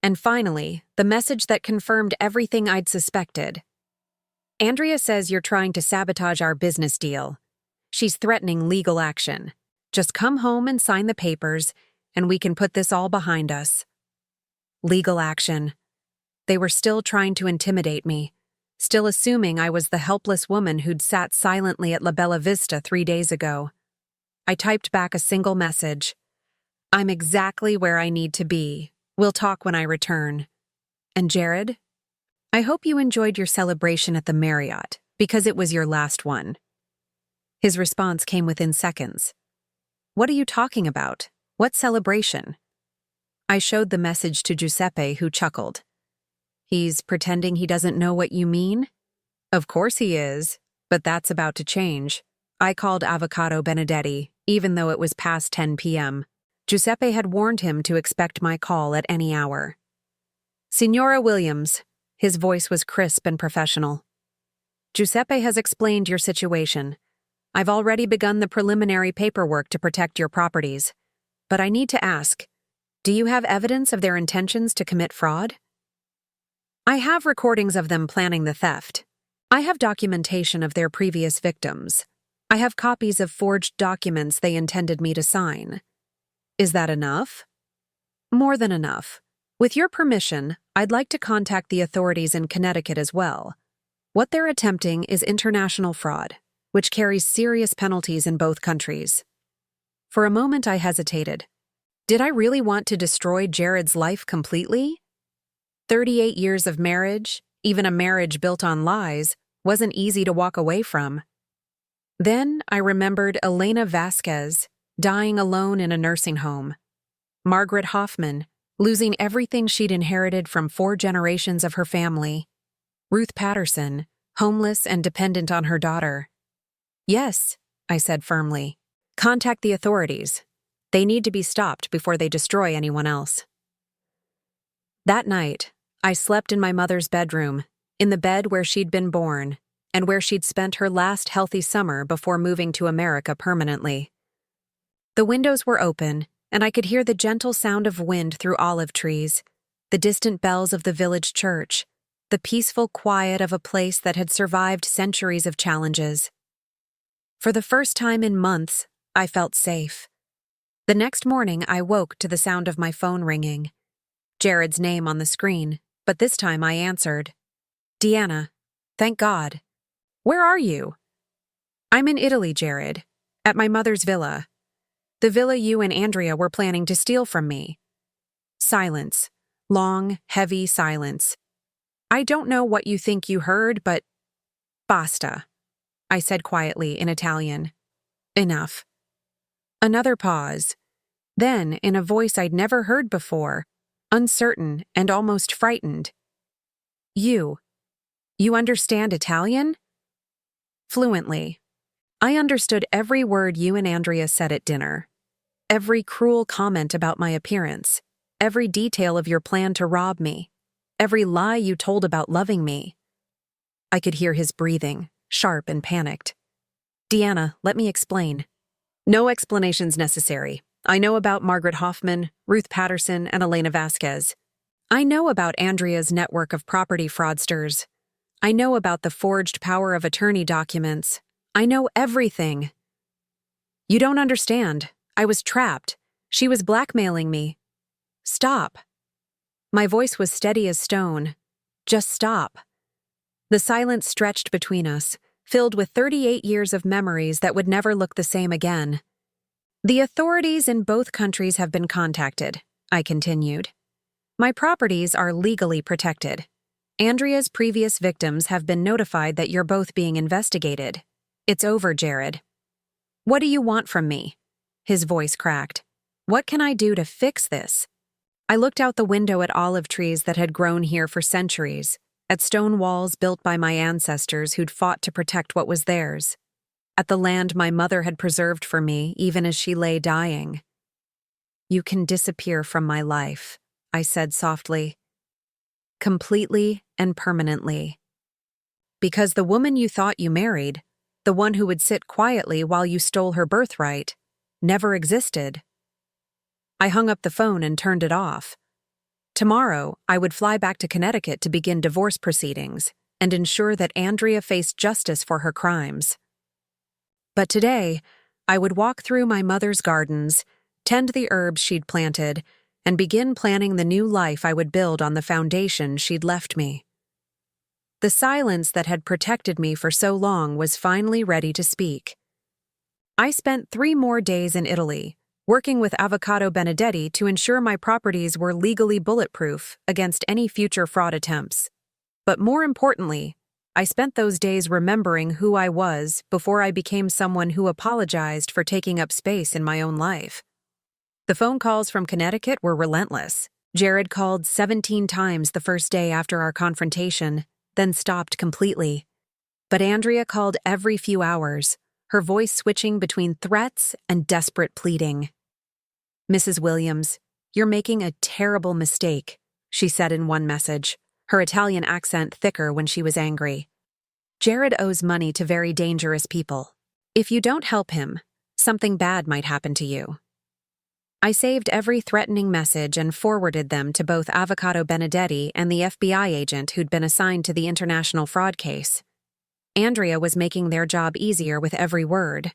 And finally, the message that confirmed everything I'd suspected. Andrea says you're trying to sabotage our business deal. She's threatening legal action. Just come home and sign the papers, and we can put this all behind us. Legal action. They were still trying to intimidate me, still assuming I was the helpless woman who'd sat silently at La Bella Vista 3 days ago. I typed back a single message. I'm exactly where I need to be. We'll talk when I return. And Jared? I hope you enjoyed your celebration at the Marriott, because it was your last one. His response came within seconds. What are you talking about? What celebration? I showed the message to Giuseppe, who chuckled. He's pretending he doesn't know what you mean? Of course he is, but that's about to change. I called Avocado Benedetti, even though it was past 10 p.m. Giuseppe had warned him to expect my call at any hour. Signora Williams, his voice was crisp and professional. Giuseppe has explained your situation. I've already begun the preliminary paperwork to protect your properties. But I need to ask, do you have evidence of their intentions to commit fraud? I have recordings of them planning the theft. I have documentation of their previous victims. I have copies of forged documents they intended me to sign. Is that enough? More than enough. With your permission, I'd like to contact the authorities in Connecticut as well. What they're attempting is international fraud, which carries serious penalties in both countries. For a moment I hesitated. Did I really want to destroy Jared's life completely? 38 years of marriage, even a marriage built on lies, wasn't easy to walk away from. Then I remembered Elena Vasquez, dying alone in a nursing home. Margaret Hoffman, losing everything she'd inherited from 4 generations of her family. Ruth Patterson, homeless and dependent on her daughter. Yes, I said firmly. Contact the authorities. They need to be stopped before they destroy anyone else. That night, I slept in my mother's bedroom, in the bed where she'd been born, and where she'd spent her last healthy summer before moving to America permanently. The windows were open, and I could hear the gentle sound of wind through olive trees, the distant bells of the village church, the peaceful quiet of a place that had survived centuries of challenges. For the first time in months, I felt safe. The next morning, I woke to the sound of my phone ringing. Jared's name on the screen, but this time I answered. Deanna, thank God. Where are you? I'm in Italy, Jared, at my mother's villa. The villa you and Andrea were planning to steal from me. Silence. Long, heavy silence. I don't know what you think you heard, but basta, I said quietly in Italian. Enough. Another pause. Then, in a voice I'd never heard before, uncertain and almost frightened. You understand Italian? Fluently. I understood every word you and Andrea said at dinner. Every cruel comment about my appearance. Every detail of your plan to rob me. Every lie you told about loving me. I could hear his breathing, sharp and panicked. Deanna, let me explain. No explanations necessary. I know about Margaret Hoffman, Ruth Patterson, and Elena Vasquez. I know about Andrea's network of property fraudsters. I know about the forged power of attorney documents. I know everything. You don't understand. I was trapped. She was blackmailing me. Stop. My voice was steady as stone. Just stop. The silence stretched between us, filled with 38 years of memories that would never look the same again. The authorities in both countries have been contacted, I continued. My properties are legally protected. Andrea's previous victims have been notified that you're both being investigated. It's over, Jared. What do you want from me? His voice cracked. What can I do to fix this? I looked out the window at olive trees that had grown here for centuries, at stone walls built by my ancestors who'd fought to protect what was theirs, at the land my mother had preserved for me even as she lay dying. You can disappear from my life, I said softly. Completely and permanently. Because the woman you thought you married, the one who would sit quietly while you stole her birthright, never existed. I hung up the phone and turned it off. Tomorrow, I would fly back to Connecticut to begin divorce proceedings and ensure that Andrea faced justice for her crimes. But today, I would walk through my mother's gardens, tend the herbs she'd planted, and begin planning the new life I would build on the foundation she'd left me. The silence that had protected me for so long was finally ready to speak. I spent 3 more days in Italy, working with Avocado Benedetti to ensure my properties were legally bulletproof against any future fraud attempts. But more importantly, I spent those days remembering who I was before I became someone who apologized for taking up space in my own life. The phone calls from Connecticut were relentless. Jared called 17 times the first day after our confrontation, then stopped completely. But Andrea called every few hours, her voice switching between threats and desperate pleading. "Mrs. Williams, you're making a terrible mistake," she said in one message, her Italian accent thicker when she was angry. "Jared owes money to very dangerous people. If you don't help him, something bad might happen to you." I saved every threatening message and forwarded them to both Avocado Benedetti and the FBI agent who'd been assigned to the international fraud case. Andrea was making their job easier with every word.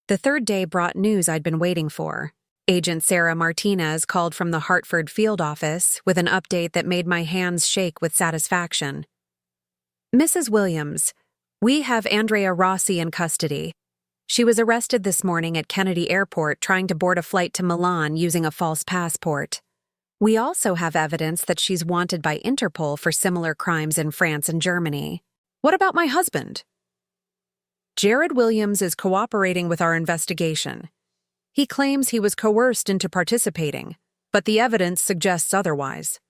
The third day brought news I'd been waiting for. Agent Sarah Martinez called from the Hartford field office with an update that made my hands shake with satisfaction. "Mrs. Williams, we have Andrea Rossi in custody. She was arrested this morning at Kennedy Airport trying to board a flight to Milan using a false passport. We also have evidence that she's wanted by Interpol for similar crimes in France and Germany. What about my husband?" "Jared Williams is cooperating with our investigation. He claims he was coerced into participating, but the evidence suggests otherwise.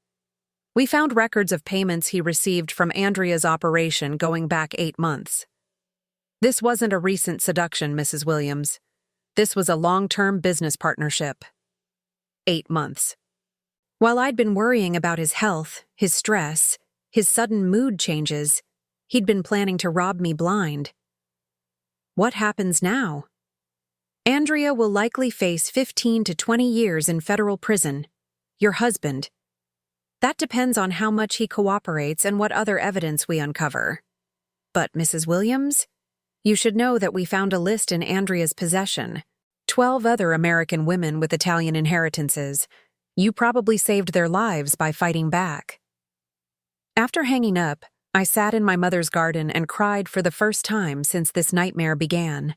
We found records of payments he received from Andrea's operation going back 8 months. This wasn't a recent seduction, Mrs. Williams. This was a long-term business partnership." 8 months. While I'd been worrying about his health, his stress, his sudden mood changes, he'd been planning to rob me blind. What happens now? "Andrea will likely face 15 to 20 years in federal prison. Your husband. That depends on how much he cooperates and what other evidence we uncover. But, Mrs. Williams, you should know that we found a list in Andrea's possession. 12 other American women with Italian inheritances. You probably saved their lives by fighting back." After hanging up, I sat in my mother's garden and cried for the first time since this nightmare began.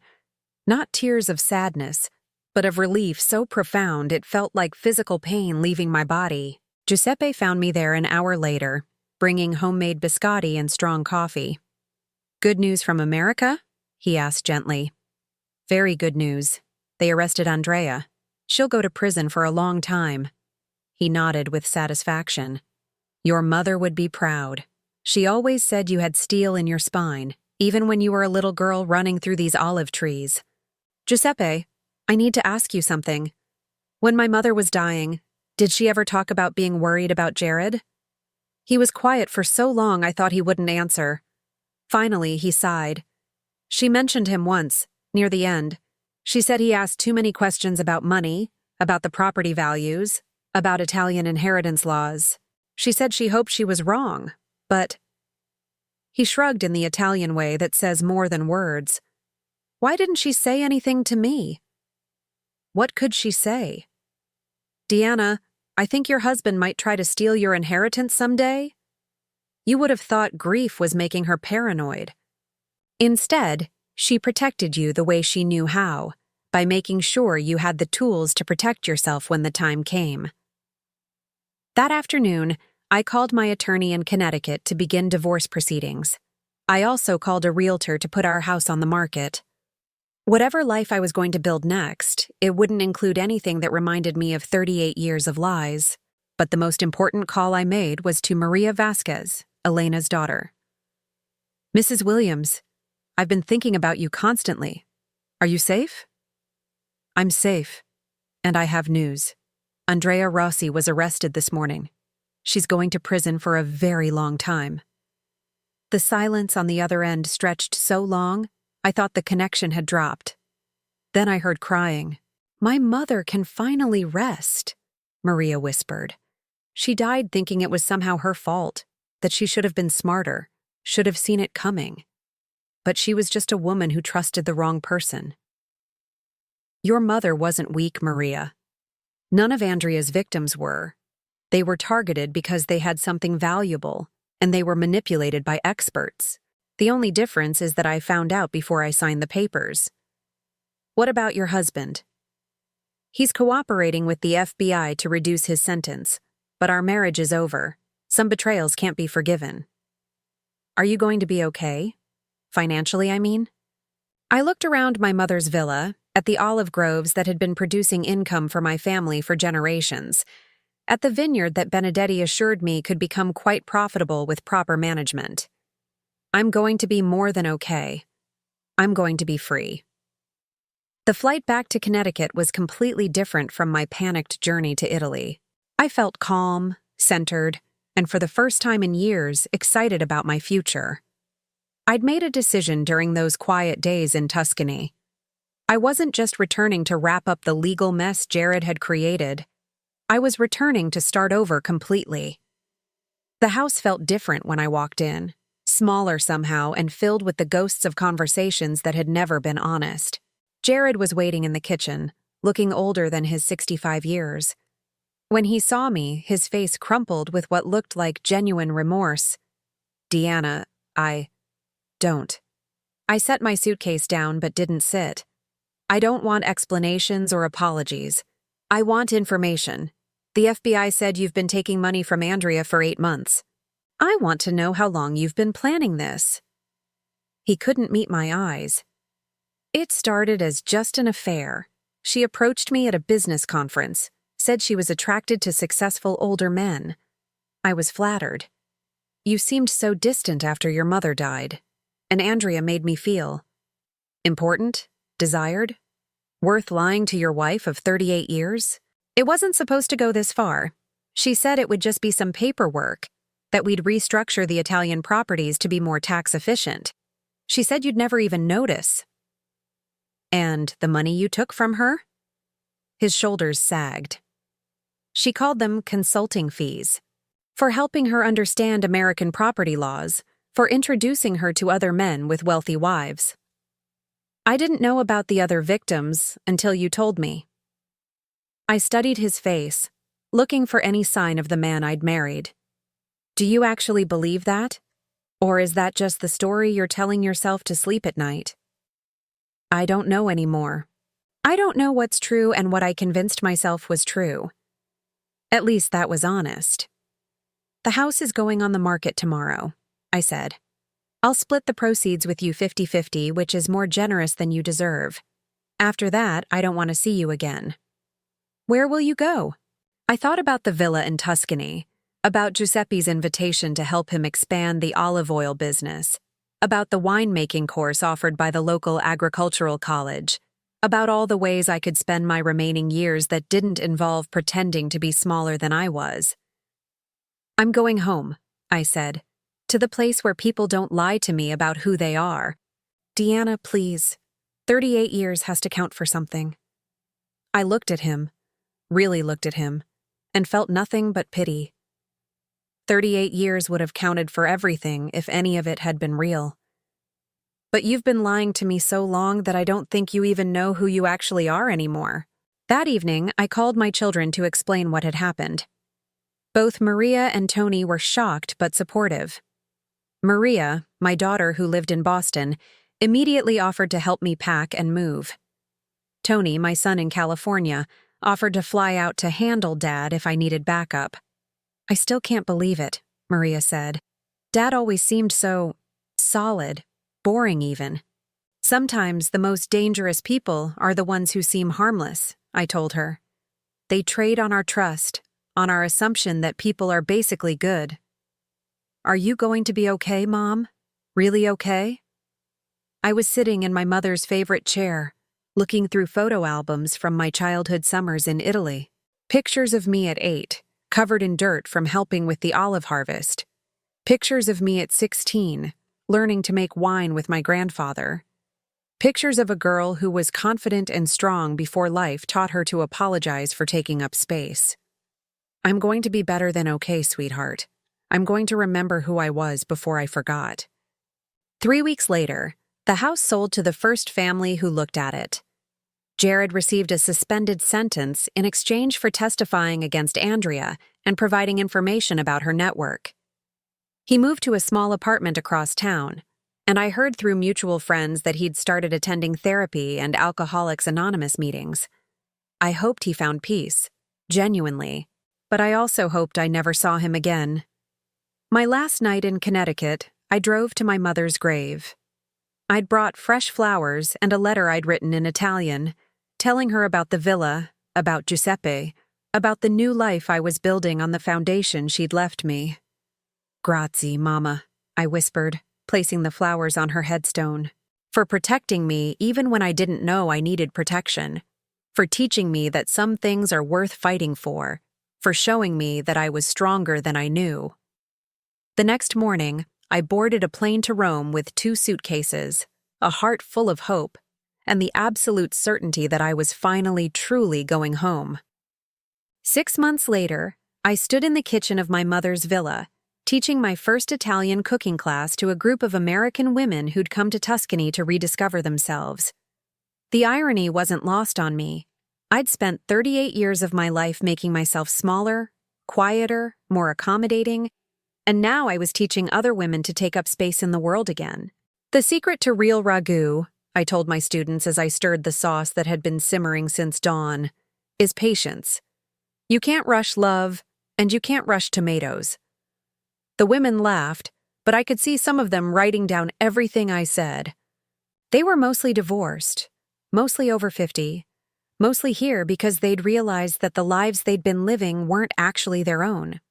Not tears of sadness, but of relief so profound it felt like physical pain leaving my body. Giuseppe found me there an hour later, bringing homemade biscotti and strong coffee. "Good news from America?" he asked gently. "Very good news. They arrested Andrea. She'll go to prison for a long time." He nodded with satisfaction. "Your mother would be proud. She always said you had steel in your spine, even when you were a little girl running through these olive trees." "Giuseppe, I need to ask you something. When my mother was dying, did she ever talk about being worried about Jared?" He was quiet for so long I thought he wouldn't answer. Finally, he sighed. "She mentioned him once, near the end. She said he asked too many questions about money, about the property values, about Italian inheritance laws. She said she hoped she was wrong, but—" He shrugged in the Italian way that says more than words. "Why didn't she say anything to me?" What could she say? "Deanna, I think your husband might try to steal your inheritance someday." You would have thought grief was making her paranoid. Instead, she protected you the way she knew how, by making sure you had the tools to protect yourself when the time came. That afternoon, I called my attorney in Connecticut to begin divorce proceedings. I also called a realtor to put our house on the market. Whatever life I was going to build next, it wouldn't include anything that reminded me of 38 years of lies. But the most important call I made was to Maria Vasquez, Elena's daughter. "Mrs. Williams, I've been thinking about you constantly. Are you safe?" "I'm safe, and I have news." Andrea Rossi was arrested this morning. She's going to prison for a very long time. The silence on the other end stretched so long, I thought the connection had dropped. Then I heard crying. "My mother can finally rest," Maria whispered. She died thinking it was somehow her fault, that she should have been smarter, should have seen it coming. But she was just a woman who trusted the wrong person. Your mother wasn't weak, Maria. None of Andrea's victims were. They were targeted because they had something valuable, and they were manipulated by experts. The only difference is that I found out before I signed the papers. What about your husband? He's cooperating with the FBI to reduce his sentence, but our marriage is over. Some betrayals can't be forgiven. Are you going to be okay? Financially, I mean? I looked around my mother's villa, at the olive groves that had been producing income for my family for generations, at the vineyard that Benedetti assured me could become quite profitable with proper management. I'm going to be more than okay. I'm going to be free. The flight back to Connecticut was completely different from my panicked journey to Italy. I felt calm, centered, and for the first time in years, excited about my future. I'd made a decision during those quiet days in Tuscany. I wasn't just returning to wrap up the legal mess Jared had created. I was returning to start over completely. The house felt different when I walked in, smaller somehow and filled with the ghosts of conversations that had never been honest. Jared was waiting in the kitchen, looking older than his 65 years. When he saw me, his face crumpled with what looked like genuine remorse. "Deanna, don't." I set my suitcase down but didn't sit. "I don't want explanations or apologies. I want information. The FBI said you've been taking money from Andrea for 8 months. I want to know how long you've been planning this." He couldn't meet my eyes. "It started as just an affair. She approached me at a business conference, said she was attracted to successful older men. I was flattered. You seemed so distant after your mother died, and Andrea made me feel important, desired, worth lying to your wife of 38 years. It wasn't supposed to go this far. She said it would just be some paperwork, that we'd restructure the Italian properties to be more tax efficient. She said you'd never even notice." "And the money you took from her?" His shoulders sagged. "She called them consulting fees. For helping her understand American property laws, for introducing her to other men with wealthy wives. I didn't know about the other victims until you told me." I studied his face, looking for any sign of the man I'd married. "Do you actually believe that? Or is that just the story you're telling yourself to sleep at night?" "I don't know anymore. I don't know what's true and what I convinced myself was true. At least that was honest." "The house is going on the market tomorrow," I said. "I'll split the proceeds with you 50-50, which is more generous than you deserve. After that, I don't want to see you again." "Where will you go?" I thought about the villa in Tuscany, about Giuseppe's invitation to help him expand the olive oil business, about the winemaking course offered by the local agricultural college, about all the ways I could spend my remaining years that didn't involve pretending to be smaller than I was. "I'm going home," I said, "to the place where people don't lie to me about who they are. Deanna, please. 38 years has to count for something." I looked at him, really looked at him, and felt nothing but pity. 38 years would have counted for everything if any of it had been real. "But you've been lying to me so long that I don't think you even know who you actually are anymore." That evening, I called my children to explain what had happened. Both Maria and Tony were shocked but supportive. Maria, my daughter who lived in Boston, immediately offered to help me pack and move. Tony, my son in California, offered to fly out to handle Dad if I needed backup. "I still can't believe it," Maria said. "Dad always seemed so solid, boring even." "Sometimes the most dangerous people are the ones who seem harmless," I told her. "They trade on our trust, on our assumption that people are basically good." "Are you going to be okay, Mom? Really okay?" I was sitting in my mother's favorite chair, looking through photo albums from my childhood summers in Italy. Pictures of me at 8, covered in dirt from helping with the olive harvest. Pictures of me at 16, learning to make wine with my grandfather. Pictures of a girl who was confident and strong before life taught her to apologize for taking up space. I'm going to be better than okay, sweetheart. I'm going to remember who I was before I forgot. 3 weeks later, the house sold to the first family who looked at it. Jared received a suspended sentence in exchange for testifying against Andrea and providing information about her network. He moved to a small apartment across town, and I heard through mutual friends that he'd started attending therapy and Alcoholics Anonymous meetings. I hoped he found peace, genuinely, but I also hoped I never saw him again. My last night in Connecticut, I drove to my mother's grave. I'd brought fresh flowers and a letter I'd written in Italian, telling her about the villa, about Giuseppe, about the new life I was building on the foundation she'd left me. Grazie, Mama, I whispered, placing the flowers on her headstone. For protecting me even when I didn't know I needed protection. For teaching me that some things are worth fighting for showing me that I was stronger than I knew. The next morning, I boarded a plane to Rome with 2 suitcases, a heart full of hope, and the absolute certainty that I was finally truly going home. 6 months later, I stood in the kitchen of my mother's villa, teaching my first Italian cooking class to a group of American women who'd come to Tuscany to rediscover themselves. The irony wasn't lost on me. I'd spent 38 years of my life making myself smaller, quieter, more accommodating, and now I was teaching other women to take up space in the world again. The secret to real ragu, I told my students as I stirred the sauce that had been simmering since dawn, is patience. You can't rush love, and you can't rush tomatoes. The women laughed, but I could see some of them writing down everything I said. They were mostly divorced, mostly over 50, mostly here because they'd realized that the lives they'd been living weren't actually their own.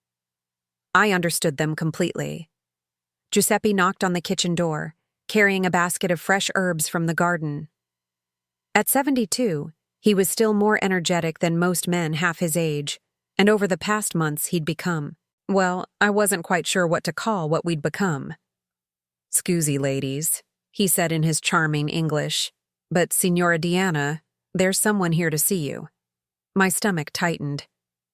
I understood them completely. Giuseppe knocked on the kitchen door, carrying a basket of fresh herbs from the garden. At 72, he was still more energetic than most men half his age, and over the past months he'd become, well, I wasn't quite sure what to call what we'd become. "Scusi, ladies," he said in his charming English, "but Signora Diana, there's someone here to see you." My stomach tightened.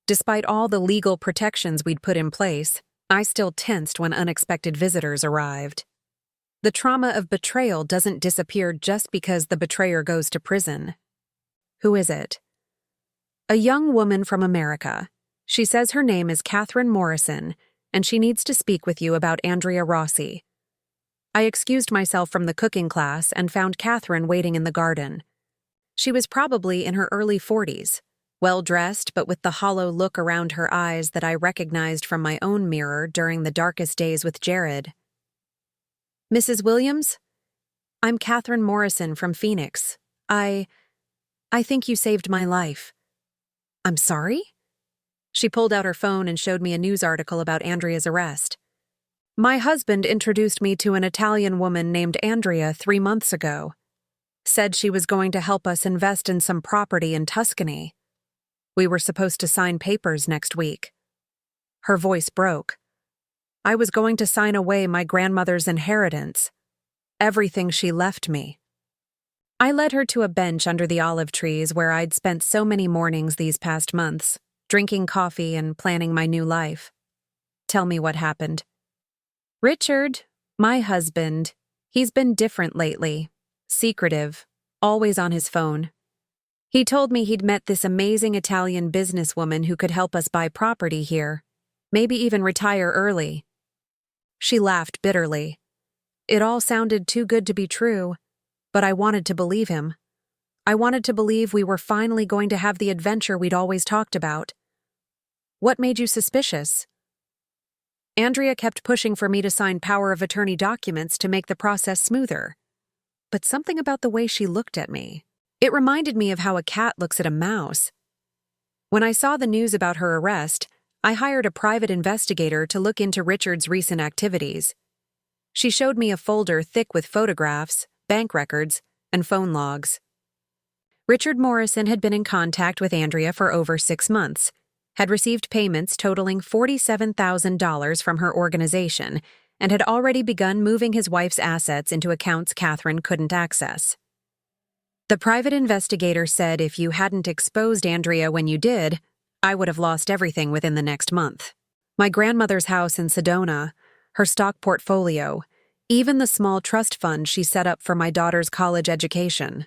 Despite all the legal protections we'd put in place, I still tensed when unexpected visitors arrived. The trauma of betrayal doesn't disappear just because the betrayer goes to prison. Who is it? A young woman from America. She says her name is Catherine Morrison, and she needs to speak with you about Andrea Rossi. I excused myself from the cooking class and found Catherine waiting in the garden. She was probably in her early 40s, well-dressed but with the hollow look around her eyes that I recognized from my own mirror during the darkest days with Jared. "Mrs. Williams? I'm Catherine Morrison from Phoenix. I think you saved my life." "I'm sorry?" She pulled out her phone and showed me a news article about Andrea's arrest. "My husband introduced me to an Italian woman named Andrea 3 months ago. Said she was going to help us invest in some property in Tuscany. We were supposed to sign papers next week." Her voice broke. "I was going to sign away my grandmother's inheritance. Everything she left me." I led her to a bench under the olive trees where I'd spent so many mornings these past months, drinking coffee and planning my new life. "Tell me what happened." "Richard, my husband, he's been different lately. Secretive, always on his phone. He told me he'd met this amazing Italian businesswoman who could help us buy property here, maybe even retire early." She laughed bitterly. It all sounded too good to be true, but I wanted to believe him. I wanted to believe we were finally going to have the adventure we'd always talked about. "What made you suspicious?" "Andrea kept pushing for me to sign power of attorney documents to make the process smoother. But something about the way she looked at me. It reminded me of how a cat looks at a mouse. When I saw the news about her arrest, I hired a private investigator to look into Richard's recent activities. She showed me a folder thick with photographs, bank records, and phone logs. Richard Morrison had been in contact with Andrea for over 6 months, had received payments totaling $47,000 from her organization, and had already begun moving his wife's assets into accounts Catherine couldn't access. The private investigator said if you hadn't exposed Andrea when you did, I would have lost everything within the next month. My grandmother's house in Sedona, her stock portfolio, even the small trust fund she set up for my daughter's college education.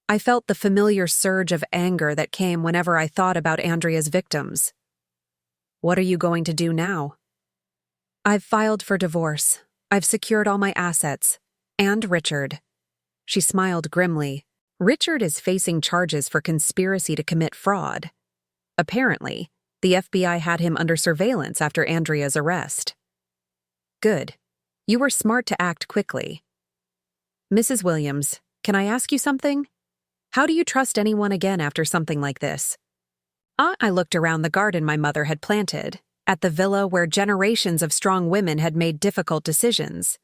I felt the familiar surge of anger that came whenever I thought about Andrea's victims. What are you going to do now? I've filed for divorce. I've secured all my assets. And Richard. She smiled grimly. Richard is facing charges for conspiracy to commit fraud. Apparently, the FBI had him under surveillance after Andrea's arrest. Good. You were smart to act quickly. Mrs. Williams, can I ask you something? How do you trust anyone again after something like this? I looked around the garden my mother had planted, at the villa where generations of strong women had made difficult decisions,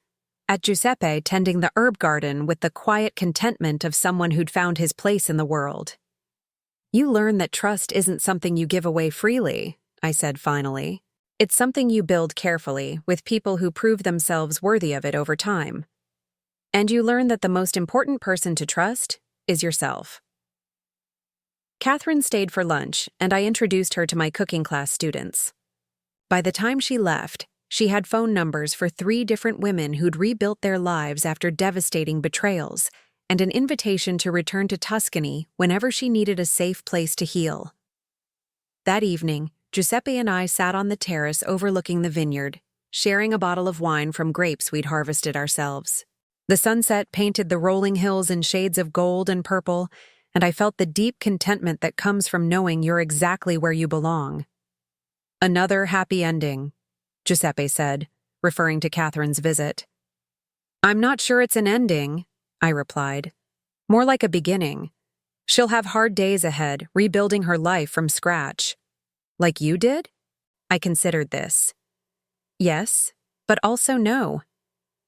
at Giuseppe tending the herb garden with the quiet contentment of someone who'd found his place in the world. You learn that trust isn't something you give away freely, I said finally. It's something you build carefully with people who prove themselves worthy of it over time. And you learn that the most important person to trust is yourself. Catherine stayed for lunch, and I introduced her to my cooking class students. By the time she left, she had phone numbers for 3 different women who'd rebuilt their lives after devastating betrayals, and an invitation to return to Tuscany whenever she needed a safe place to heal. That evening, Giuseppe and I sat on the terrace overlooking the vineyard, sharing a bottle of wine from grapes we'd harvested ourselves. The sunset painted the rolling hills in shades of gold and purple, and I felt the deep contentment that comes from knowing you're exactly where you belong. Another happy ending, Giuseppe said, referring to Catherine's visit. I'm not sure it's an ending, I replied. More like a beginning. She'll have hard days ahead, rebuilding her life from scratch. Like you did? I considered this. Yes, but also no.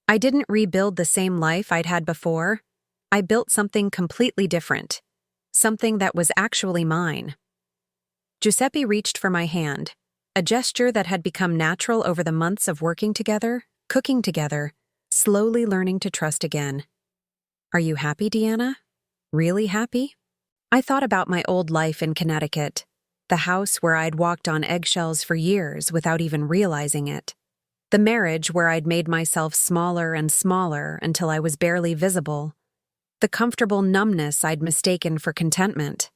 I didn't rebuild the same life I'd had before. I built something completely different. Something that was actually mine. Giuseppe reached for my hand, a gesture that had become natural over the months of working together, cooking together, slowly learning to trust again. Are you happy, Deanna? Really happy? I thought about my old life in Connecticut, the house where I'd walked on eggshells for years without even realizing it. The marriage where I'd made myself smaller and smaller until I was barely visible. The comfortable numbness I'd mistaken for contentment.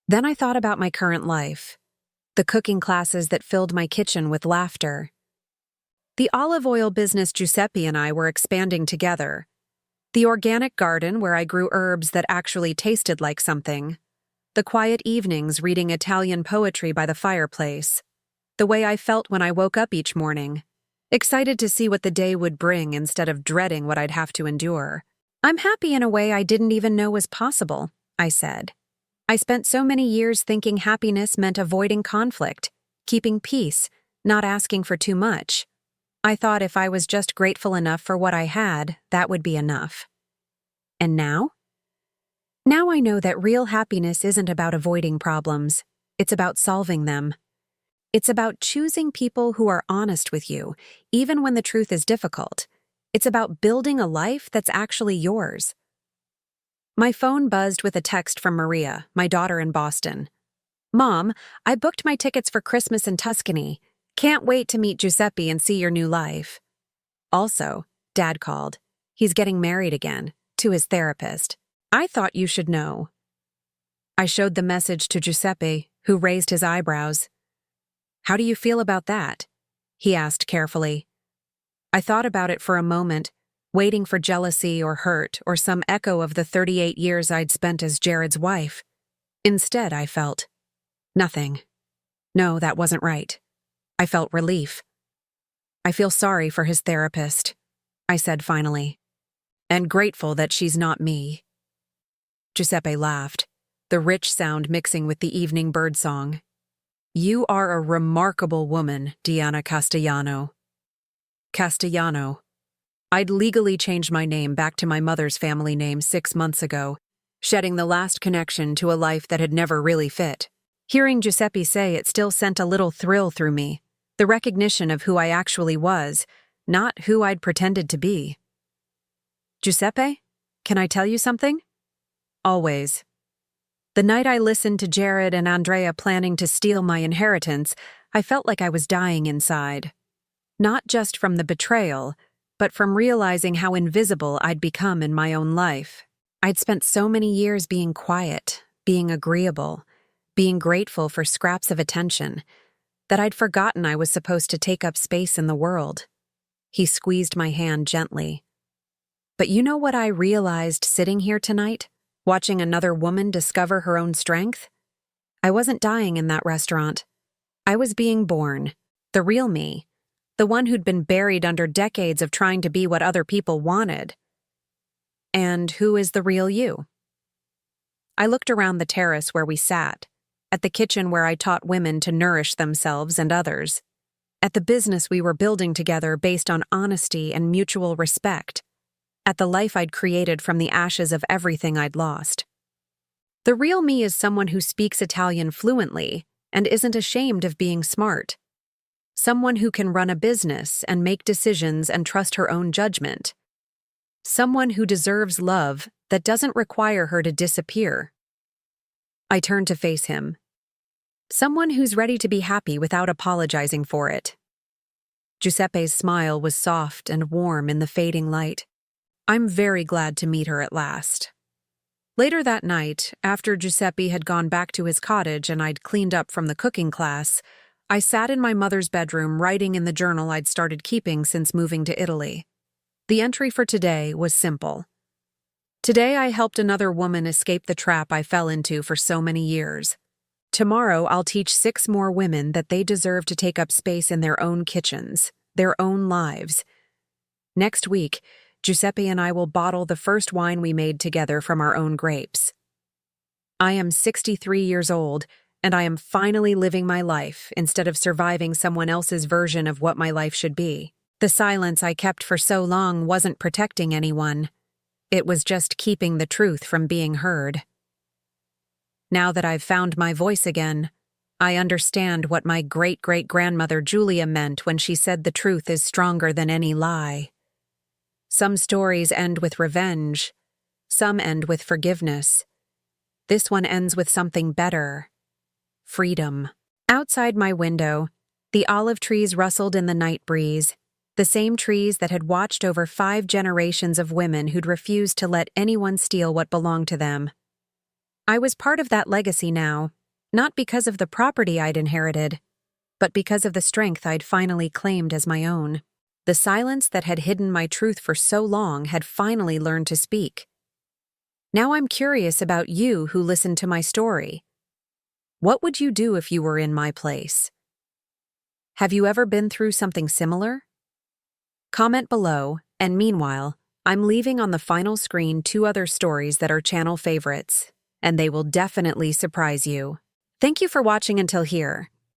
Then I thought about my current life, the cooking classes that filled my kitchen with laughter. The olive oil business Giuseppe and I were expanding together. The organic garden where I grew herbs that actually tasted like something. The quiet evenings reading Italian poetry by the fireplace. The way I felt when I woke up each morning, excited to see what the day would bring instead of dreading what I'd have to endure. I'm happy in a way I didn't even know was possible, I said. I spent so many years thinking happiness meant avoiding conflict, keeping peace, not asking for too much. I thought if I was just grateful enough for what I had, that would be enough. And now? Now I know that real happiness isn't about avoiding problems. It's about solving them. It's about choosing people who are honest with you, even when the truth is difficult. It's about building a life that's actually yours. My phone buzzed with a text from Maria, my daughter in Boston. Mom, I booked my tickets for Christmas in Tuscany. Can't wait to meet Giuseppe and see your new life. Also, Dad called. He's getting married again, to his therapist. I thought you should know. I showed the message to Giuseppe, who raised his eyebrows. How do you feel about that? He asked carefully. I thought about it for a moment, waiting for jealousy or hurt or some echo of the 38 years I'd spent as Jared's wife. Instead, I felt nothing. No, that wasn't right. I felt relief. I feel sorry for his therapist, I said finally, and grateful that she's not me. Giuseppe laughed, the rich sound mixing with the evening birdsong. You are a remarkable woman, Deanna Castellano. Castellano. I'd legally changed my name back to my mother's family name 6 months ago. shedding the last connection to a life that had never really fit. Hearing Giuseppe say it still sent a little thrill through me, the recognition of who I actually was, not who I'd pretended to be. Giuseppe, can I tell you something? Always. The night I listened to Jared and Andrea planning to steal my inheritance, I felt like I was dying inside. Not just from the betrayal, but from realizing how invisible I'd become in my own life. I'd spent so many years being quiet, being agreeable, being grateful for scraps of attention, that I'd forgotten I was supposed to take up space in the world. He squeezed my hand gently. But you know what I realized sitting here tonight, watching another woman discover her own strength? I wasn't dying in that restaurant. I was being born, the real me, the one who'd been buried under decades of trying to be what other people wanted. And who is the real you? I looked around the terrace where we sat, at the kitchen where I taught women to nourish themselves and others, at the business we were building together based on honesty and mutual respect, at the life I'd created from the ashes of everything I'd lost. The real me is someone who speaks Italian fluently and isn't ashamed of being smart. Someone who can run a business and make decisions and trust her own judgment. Someone who deserves love that doesn't require her to disappear. I turned to face him. Someone who's ready to be happy without apologizing for it. Giuseppe's smile was soft and warm in the fading light. I'm very glad to meet her at last. Later that night, after Giuseppe had gone back to his cottage and I'd cleaned up from the cooking class, I sat in my mother's bedroom writing in the journal I'd started keeping since moving to Italy. The entry for today was simple. Today I helped another woman escape the trap I fell into for so many years. Tomorrow I'll teach 6 more women that they deserve to take up space in their own kitchens, their own lives. Next week, Giuseppe and I will bottle the first wine we made together from our own grapes. I am 63 years old, and I am finally living my life instead of surviving someone else's version of what my life should be. The silence I kept for so long wasn't protecting anyone. It was just keeping the truth from being heard. Now that I've found my voice again, I understand what my great-great-grandmother Julia meant when she said the truth is stronger than any lie. Some stories end with revenge. Some end with forgiveness. This one ends with something better. Freedom. Outside my window, the olive trees rustled in the night breeze, the same trees that had watched over 5 generations of women who'd refused to let anyone steal what belonged to them. I was part of that legacy now, not because of the property I'd inherited, but because of the strength I'd finally claimed as my own. The silence that had hidden my truth for so long had finally learned to speak. Now I'm curious about you who listened to my story. What would you do if you were in my place? Have you ever been through something similar? Comment below, and meanwhile, I'm leaving on the final screen 2 other stories that are channel favorites, and they will definitely surprise you. Thank you for watching until here.